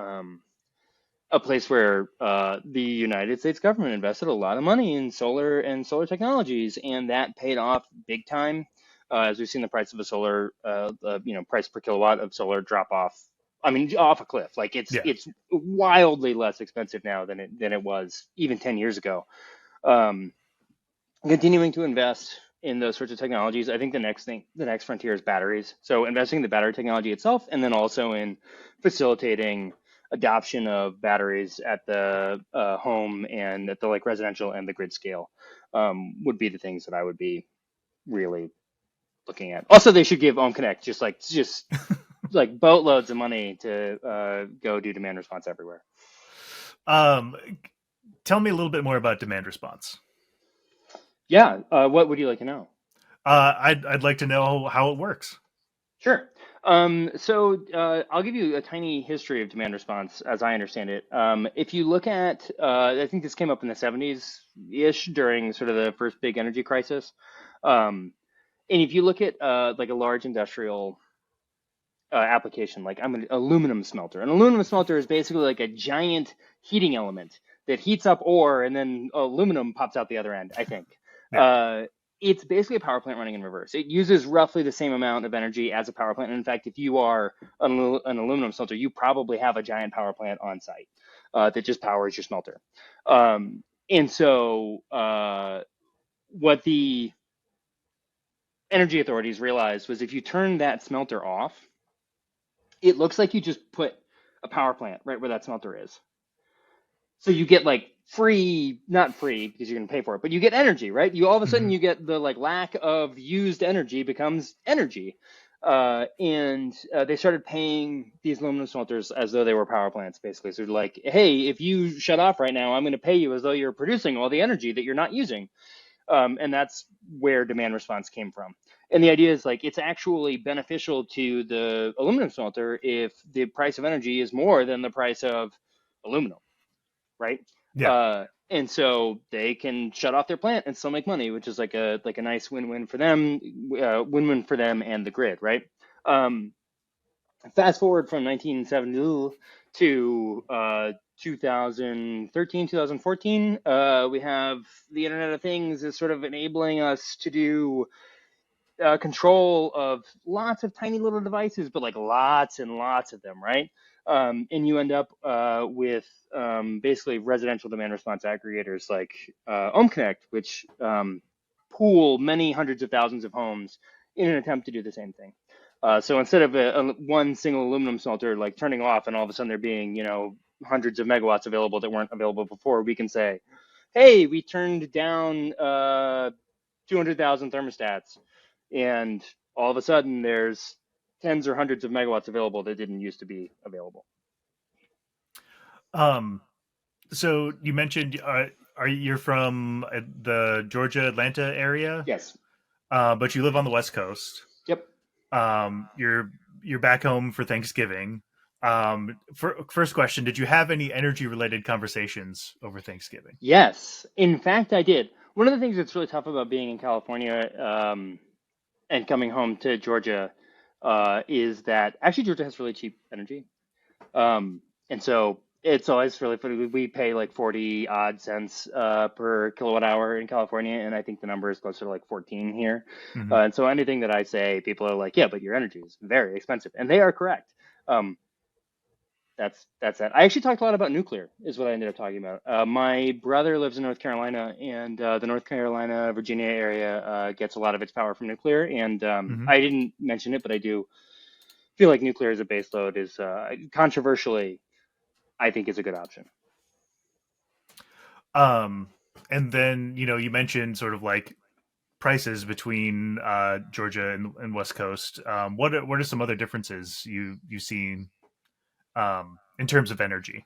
place where the United States government invested a lot of money in solar and solar technologies, and that paid off big time. As we've seen the price of a solar, price per kilowatt of solar drop off. I mean, off a cliff. Like it's Yeah. it's wildly less expensive now than it was even 10 years ago. Um, Continuing to invest in those sorts of technologies. I think the next frontier is batteries. So investing in the battery technology itself, and then also in facilitating adoption of batteries at the home and at the like residential and the grid scale would be the things that I would be really looking at. Also, they should give OhmConnect just like boatloads of money to go do demand response everywhere. um, Tell me a little bit more about demand response. Yeah, what would you like to know? I'd like to know how it works. Sure. So I'll give you a tiny history of demand response as I understand it. If you look at, I think this came up in the 70s-ish during sort of the first big energy crisis. And if you look at like a large industrial application, like I'm an aluminum smelter. An aluminum smelter is basically like a giant heating element that heats up ore and then aluminum pops out the other end, I think. Yeah. Uh, it's basically a power plant running in reverse. It uses roughly the same amount of energy as a power plant. And in fact, if you are an aluminum smelter, you probably have a giant power plant on site that just powers your smelter. And so what the energy authorities realized was if you turn that smelter off, it looks like you just put a power plant right where that smelter is. So you get like free, not free because you're going to pay for it, but you get energy, right? You all of a sudden Hmm. you get the like lack of used energy becomes energy. And they started paying these aluminum smelters as though they were power plants, basically. So like, hey, if you shut off right now, I'm going to pay you as though you're producing all the energy that you're not using. And that's where demand response came from. And the idea is like it's actually beneficial to the aluminum smelter if the price of energy is more than the price of aluminum, right? Yeah. And so they can shut off their plant and still make money, which is like a nice win-win for them, win-win for them and the grid, right? Um, Fast forward from 1970 to 2013, 2014, we have the Internet of Things is sort of enabling us to do control of lots of tiny little devices, but like lots and lots of them, right? And you end up with basically residential demand response aggregators like OhmConnect, which pool many hundreds of thousands of homes in an attempt to do the same thing. So instead of one single aluminum smelter like turning off and all of a sudden there being hundreds of megawatts available that weren't available before, we can say, hey, we turned down 200,000 thermostats, and all of a sudden there's tens or hundreds of megawatts available that didn't used to be available. Um, so you mentioned are you're from the Georgia Atlanta area, Yes. but you live on the West Coast. Yep. You're back home for Thanksgiving. First question: did you have any energy related conversations over Thanksgiving? Yes. In fact, I did. One of the things that's really tough about being in California and coming home to Georgia is that actually Georgia has really cheap energy. And so it's always really funny. We pay like 40 odd cents per kilowatt hour in California, and I think the number is closer to like 14 here. Mm-hmm. And so anything that I say, people are like, yeah, but your energy is very expensive. And they are correct. That's that. I actually talked a lot about nuclear, is what I ended up talking about. My brother lives in North Carolina, and the North Carolina, Virginia area gets a lot of its power from nuclear. And Mm-hmm. I didn't mention it, but I do feel like nuclear as a baseload is controversially, I think, is a good option. And then you mentioned sort of like prices between Georgia and West Coast. What are some other differences you seen in terms of energy?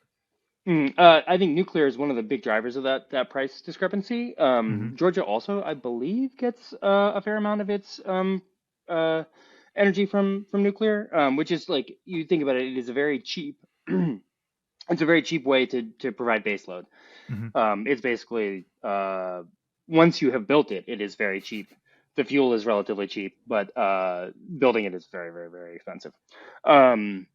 I think nuclear is one of the big drivers of that price discrepancy. Mm-hmm. Georgia also, I believe, gets a fair amount of its uh, energy from nuclear, which is like you think about it, it is a very cheap. It's a very cheap way to provide baseload. Mm-hmm. It's basically once you have built it, it is very cheap. The fuel is relatively cheap, but building it is very, very, very expensive. Um,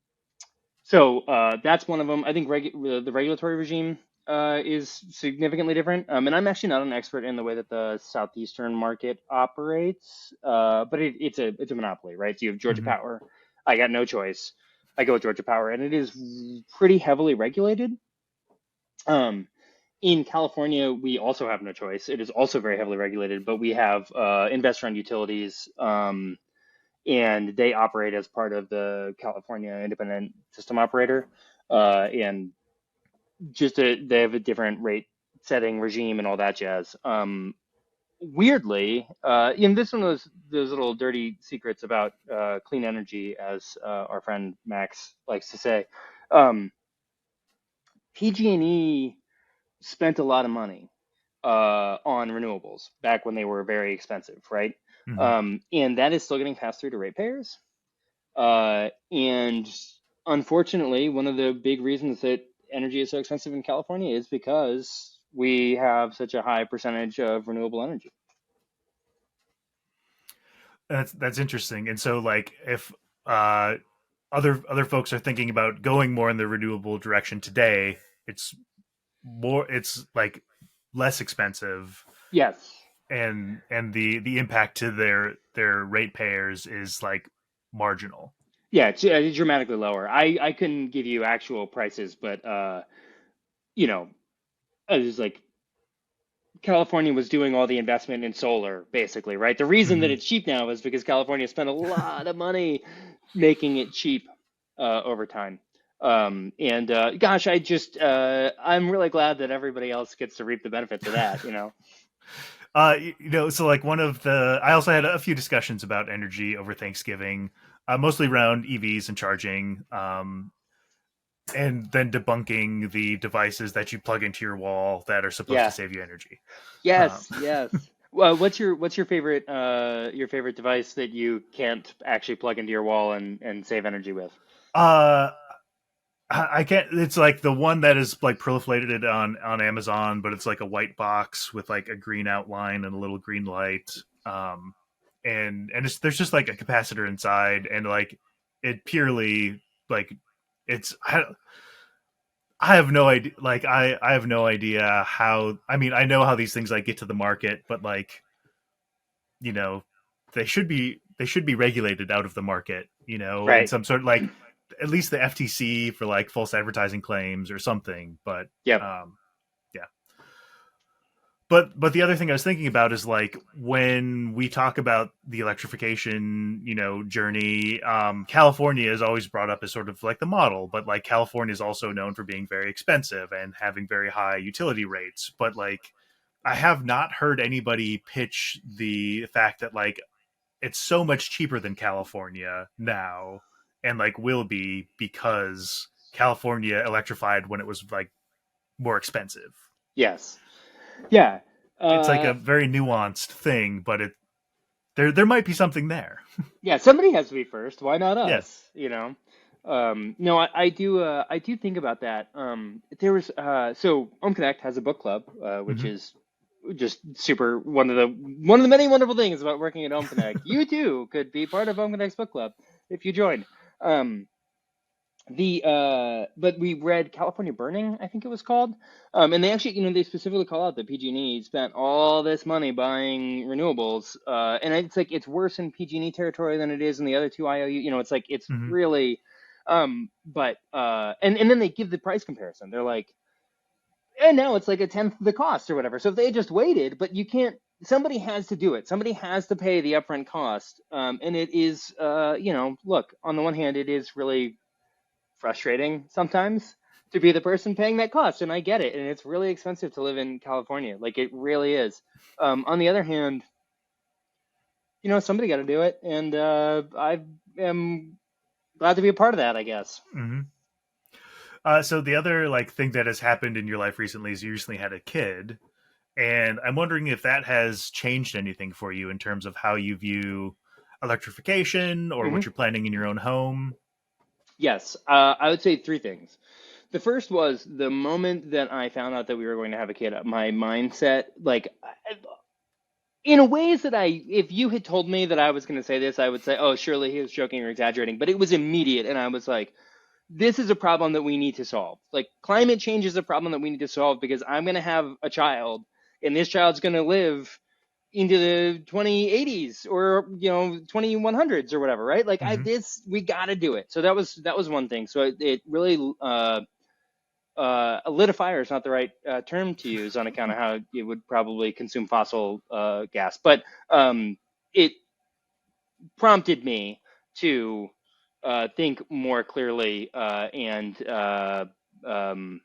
so that's one of them. I think the regulatory regime is significantly different. And I'm actually not an expert in the way that the southeastern market operates, but it's a monopoly, right? So you have Georgia Mm-hmm. Power. I got no choice. I go with Georgia Power, and it is pretty heavily regulated. Um, in California, we also have no choice. It is also very heavily regulated, but we have investor-owned utilities, and they operate as part of the California Independent System Operator, and they have a different rate setting regime and all that jazz. Weirdly, this is one of those little dirty secrets about clean energy, as our friend Max likes to say. PG&E spent a lot of money on renewables back when they were very expensive, right? Mm-hmm. And that is still getting passed through to ratepayers. And unfortunately, one of the big reasons that energy is so expensive in California is because we have such a high percentage of renewable energy. That's interesting. And so, like, if uh, other folks are thinking about going more in the renewable direction today, it's it's like less expensive, Yes. and the impact to their ratepayers is like marginal. Yeah, it's dramatically lower. I couldn't give you actual prices, but you know, it was like California was doing all the investment in solar, basically, right? The reason that Mm-hmm. it's cheap now is because California spent a lot of money making it cheap over time. And gosh, I'm really glad that everybody else gets to reap the benefits of that, you know? So like I also had a few discussions about energy over Thanksgiving, mostly around EVs and charging, and then debunking the devices that you plug into your wall that are supposed to Yeah. save you energy. Um, Yes, yes. Well, what's your favorite device that you can't actually plug into your wall and save energy with? uh, I can't. It's like the one that is like proliferated on Amazon, but it's like a white box with like a green outline and a little green light. There's just like a capacitor inside, and like it purely like it's I have no idea. Like I have no idea how. I mean, I know how these things like get to the market, but like you know, they should be regulated out of the market. In Right. some sort of like at least the FTC for like false advertising claims or something. But Yep. um, yeah. but the other thing I was thinking about is like when we talk about the electrification, journey. California is always brought up as sort of like the model, but like California is also known for being very expensive and having very high utility rates. But like, I have not heard anybody pitch the fact that like it's so much cheaper than California now, and like will be because California electrified when it was like more expensive. Yes. Yeah. It's like Uh, a very nuanced thing, but there might be something there. yeah, somebody has to be first. Why not Yeah. us? No, I do think about that. There was so OhmConnect has a book club, which Hmm. is just super one of the many wonderful things about working at OhmConnect. You too could be part of OhmConnect's book club if you joined. Um, but we read California Burning, I think it was called. And they actually, they specifically call out that PG&E spent all this money buying renewables. And it's like it's worse in PG&E territory than it is in the other two IOU. It's like it's Hmm. really but and then they give the price comparison. They're like, and now it's like a tenth of the cost or whatever. So if they had just waited, but you can't, somebody has to do it. Somebody has to pay the upfront cost. And it is look, on the one hand, it is really frustrating sometimes to be the person paying that cost, and I get it. And it's really expensive to live in California, like it really is. On the other hand, somebody got to do it, and I am glad to be a part of that, I guess. Hmm. So the other like thing that has happened in your life recently is you recently had a kid, and I'm wondering if that has changed anything for you in terms of how you view electrification or Hmm. what you're planning in your own home. Yes, I would say three things. The first was the moment that I found out that we were going to have a kid, my mindset, like, in a ways that if you had told me that I was going to say this, I would say, oh, surely he was joking or exaggerating. But it was immediate. And I was like, this is a problem that we need to solve. Like, climate change is a problem that we need to solve because I'm going to have a child, and this child's going to live into the 2080s or 2100s or whatever, right? Like, Hmm. we got to do it. So that was one thing. So it really lit a fire is not the right term to use on account of how it would probably consume fossil gas, but it prompted me to think more clearly and um,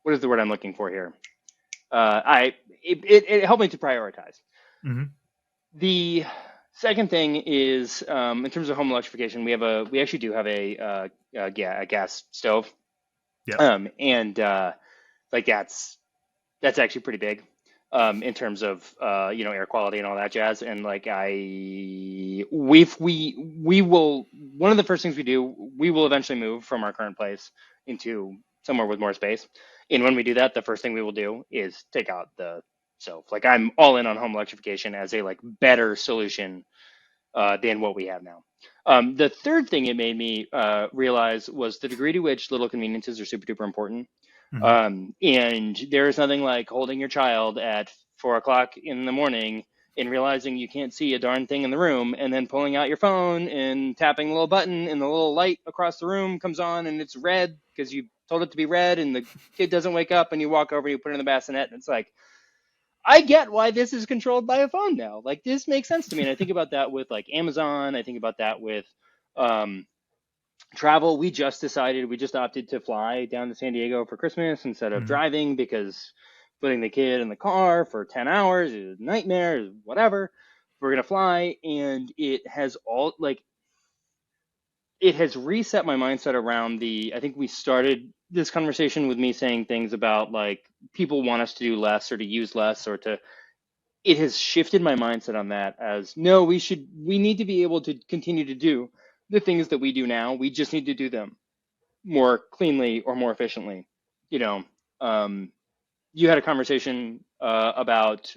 what is the word I'm looking for here? It helped me to prioritize. Hmm. The second thing is in terms of home electrification, we actually do have a gas stove, Yep. and like that's actually pretty big in terms of air quality and all that jazz. And like we will, one of the first things we do, we will eventually move from our current place into somewhere with more space. And when we do that, the first thing we will do is take out the stove. Like I'm all in on home electrification as a like better solution than what we have now. The third thing it made me realize was the degree to which little conveniences are super duper important. Hmm. And there is nothing like holding your child at 4 o'clock in the morning and realizing you can't see a darn thing in the room, and then pulling out your phone and tapping a little button, and the little light across the room comes on, and it's red because you told it to be red, and the kid doesn't wake up, and you walk over, and you put it in the bassinet, and it's like, I get why this is controlled by a phone now. Like this makes sense to me, and I think about that with like Amazon. I think about that with um, travel. We just opted to fly down to San Diego for Christmas instead of Hmm. driving because putting the kid in the car for 10 hours is a nightmare, is whatever. We're going to fly. And it has reset my mindset around I think we started this conversation with me saying things about like people want us to do less or to use less or to, it has shifted my mindset on that as no, we need to be able to continue to do the things that we do now. We just need to do them more cleanly or more efficiently. You know, um, you had a conversation about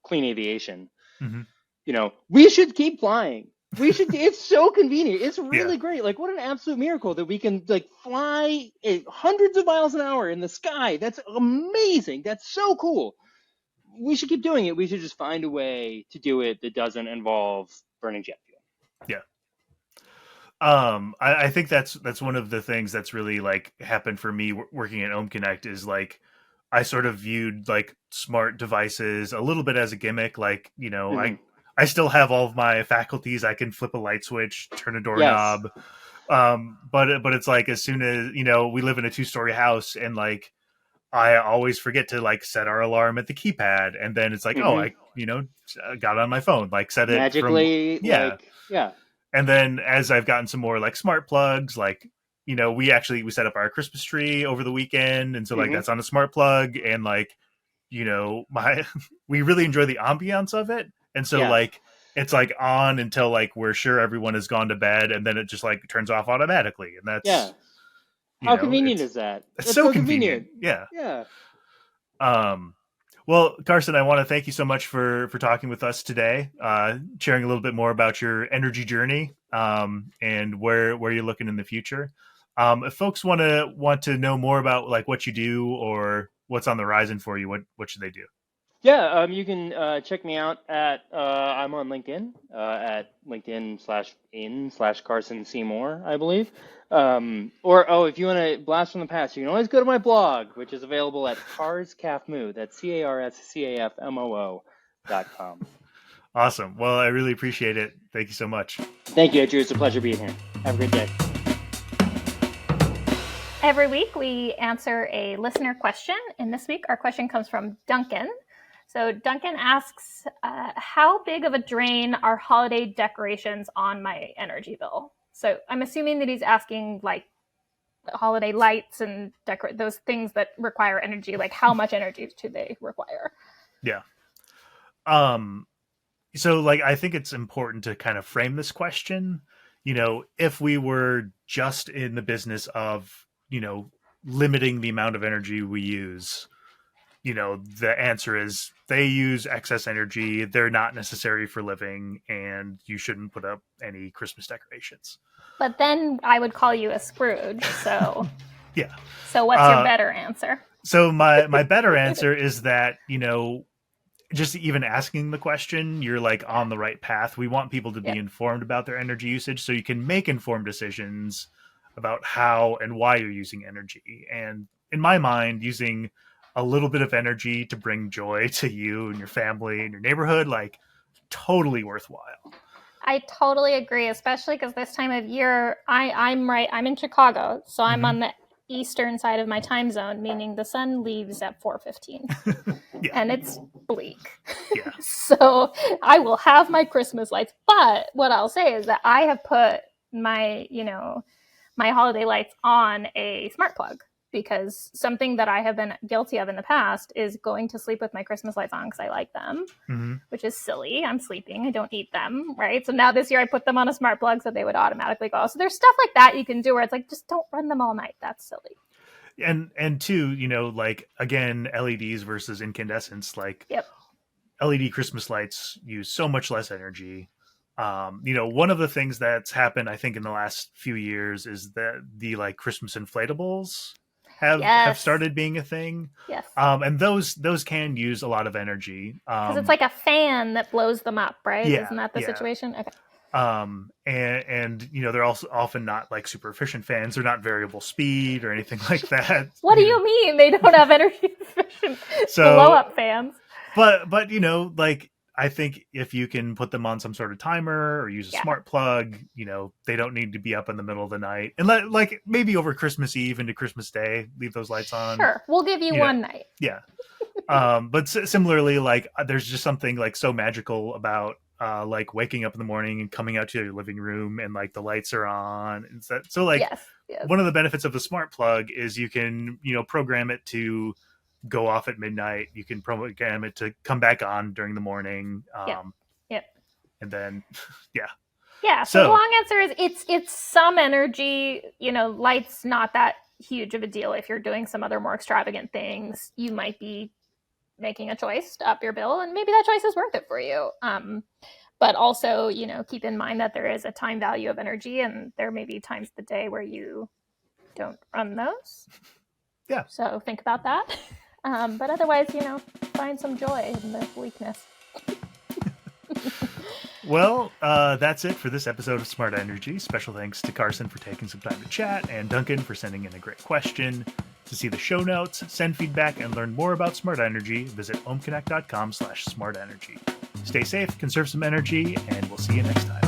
clean aviation. Hmm. We should keep flying. We should. It's so convenient. It's Yeah. really great. Like, what an absolute miracle that we can like fly at hundreds of miles an hour in the sky. That's amazing. That's so cool. We should keep doing it. We should just find a way to do it that doesn't involve burning jet fuel. Yeah. I think that's one of the things that's really like happened for me working at OhmConnect is like I sort of viewed like smart devices a little bit as a gimmick. Like, Hmm. I still have all of my faculties. I can flip a light switch, turn a Yes. doorknob. But it's like, as soon as, we live in a 2-story house, and like I always forget to like set our alarm at the keypad, and then it's like, oh, Hmm. I got it on my phone, like set it from, Magically, yeah. like, yeah. And then as I've gotten some more like smart plugs, like, we set up our Christmas tree over the weekend, and so like Hmm. that's on a smart plug, and like, my we really enjoy the ambiance of it, and so Yeah. like it's like on until like we're sure everyone has gone to bed, and then it just like turns off automatically, and Yeah. that's, How convenient it's is that? That's so so convenient. convenient. Yeah. Yeah. um well, Carson, I want to thank you so much for talking with us today, sharing a little bit more about your energy journey, and where you're looking in the future. If folks want to know more about like what you do or what's on the horizon for you, what should they do? Yeah, you can check me out at I'm on LinkedIn at LinkedIn/in/Carson Seymour, I believe. Or if you want to blast from the past, you can always go to my blog, which is available at carscafmoo. That's CARSCAFMOO.com. Awesome. Well, I really appreciate it. Thank you so much. Thank you, Andrew. It's a pleasure being here. Have a great day. Every week we answer a listener question, and this week our question comes from Duncan. So Duncan asks, how big of a drain are holiday decorations on my energy bill? So I'm assuming that he's asking like holiday lights and those things that require energy, like how much energy do they require? Yeah. Um so like I think it's important to kind of frame this question. If we were just in the business of, limiting the amount of energy we use, the answer is they use excess energy. They're not necessary for living, and you shouldn't put up any Christmas decorations. But then I would call you a Scrooge. So, Yeah. so what's your better answer? So my better answer is that, just even asking the question, you're like on the right path. We want people to be Yep. informed about their energy usage so you can make informed decisions about how and why you're using energy. And in my mind, using a little bit of energy to bring joy to you and your family and your neighborhood, like, totally worthwhile. I totally agree, especially because this time of year, I'm in Chicago, so I'm Mm-hmm. on the eastern side of my time zone, meaning the sun leaves at 4:15. Yeah. And it's bleak. Yeah. So I will have my Christmas lights. But what I'll say is that I have put my, my holiday lights on a smart plug, because something that I have been guilty of in the past is going to sleep with my Christmas lights on because I like them, Mm-hmm. which is silly. I'm sleeping. I don't need them, right? So now this year I put them on a smart plug so they would automatically go. So there's stuff like that you can do where it's like, just don't run them all night. That's silly. And two, like, again, LEDs versus incandescents, like, Yep. LED Christmas lights use so much less energy. One of the things that's happened, I think, in the last few years is that the like Christmas inflatables have Yes. started being a thing. Yes. And those can use a lot of energy. Because it's like a fan that blows them up, right? Yeah, Isn't that the yeah. situation? Okay. And they're also often not like super efficient fans. They're not variable speed or anything like that. What do you mean they don't have energy efficient blow up fans? But like, I think if you can put them on some sort of timer or use a smart plug, they don't need to be up in the middle of the night. And like maybe over Christmas Eve into Christmas Day, leave those lights on. Sure, we'll give you one night. Yeah. But similarly, like, there's just something like so magical about like waking up in the morning and coming out to your living room and like the lights are on. And so like, yes. One of the benefits of the smart plug is you can, program it to go off at midnight. You can program it to come back on during the morning. Yep. And then, yeah. Yeah. So the long answer is it's some energy. Light's not that huge of a deal. If you're doing some other more extravagant things, you might be making a choice to up your bill, and maybe that choice is worth it for you. But also, keep in mind that there is a time value of energy, and there may be times of the day where you don't run those. Yeah. So think about that. But otherwise, find some joy in the bleakness. Well, that's it for this episode of Smart Energy. Special thanks to Carson for taking some time to chat, and Duncan for sending in a great question. To see the show notes, send feedback, and learn more about smart energy, visit ohmconnect.com/smartenergy. Stay safe, conserve some energy, and we'll see you next time.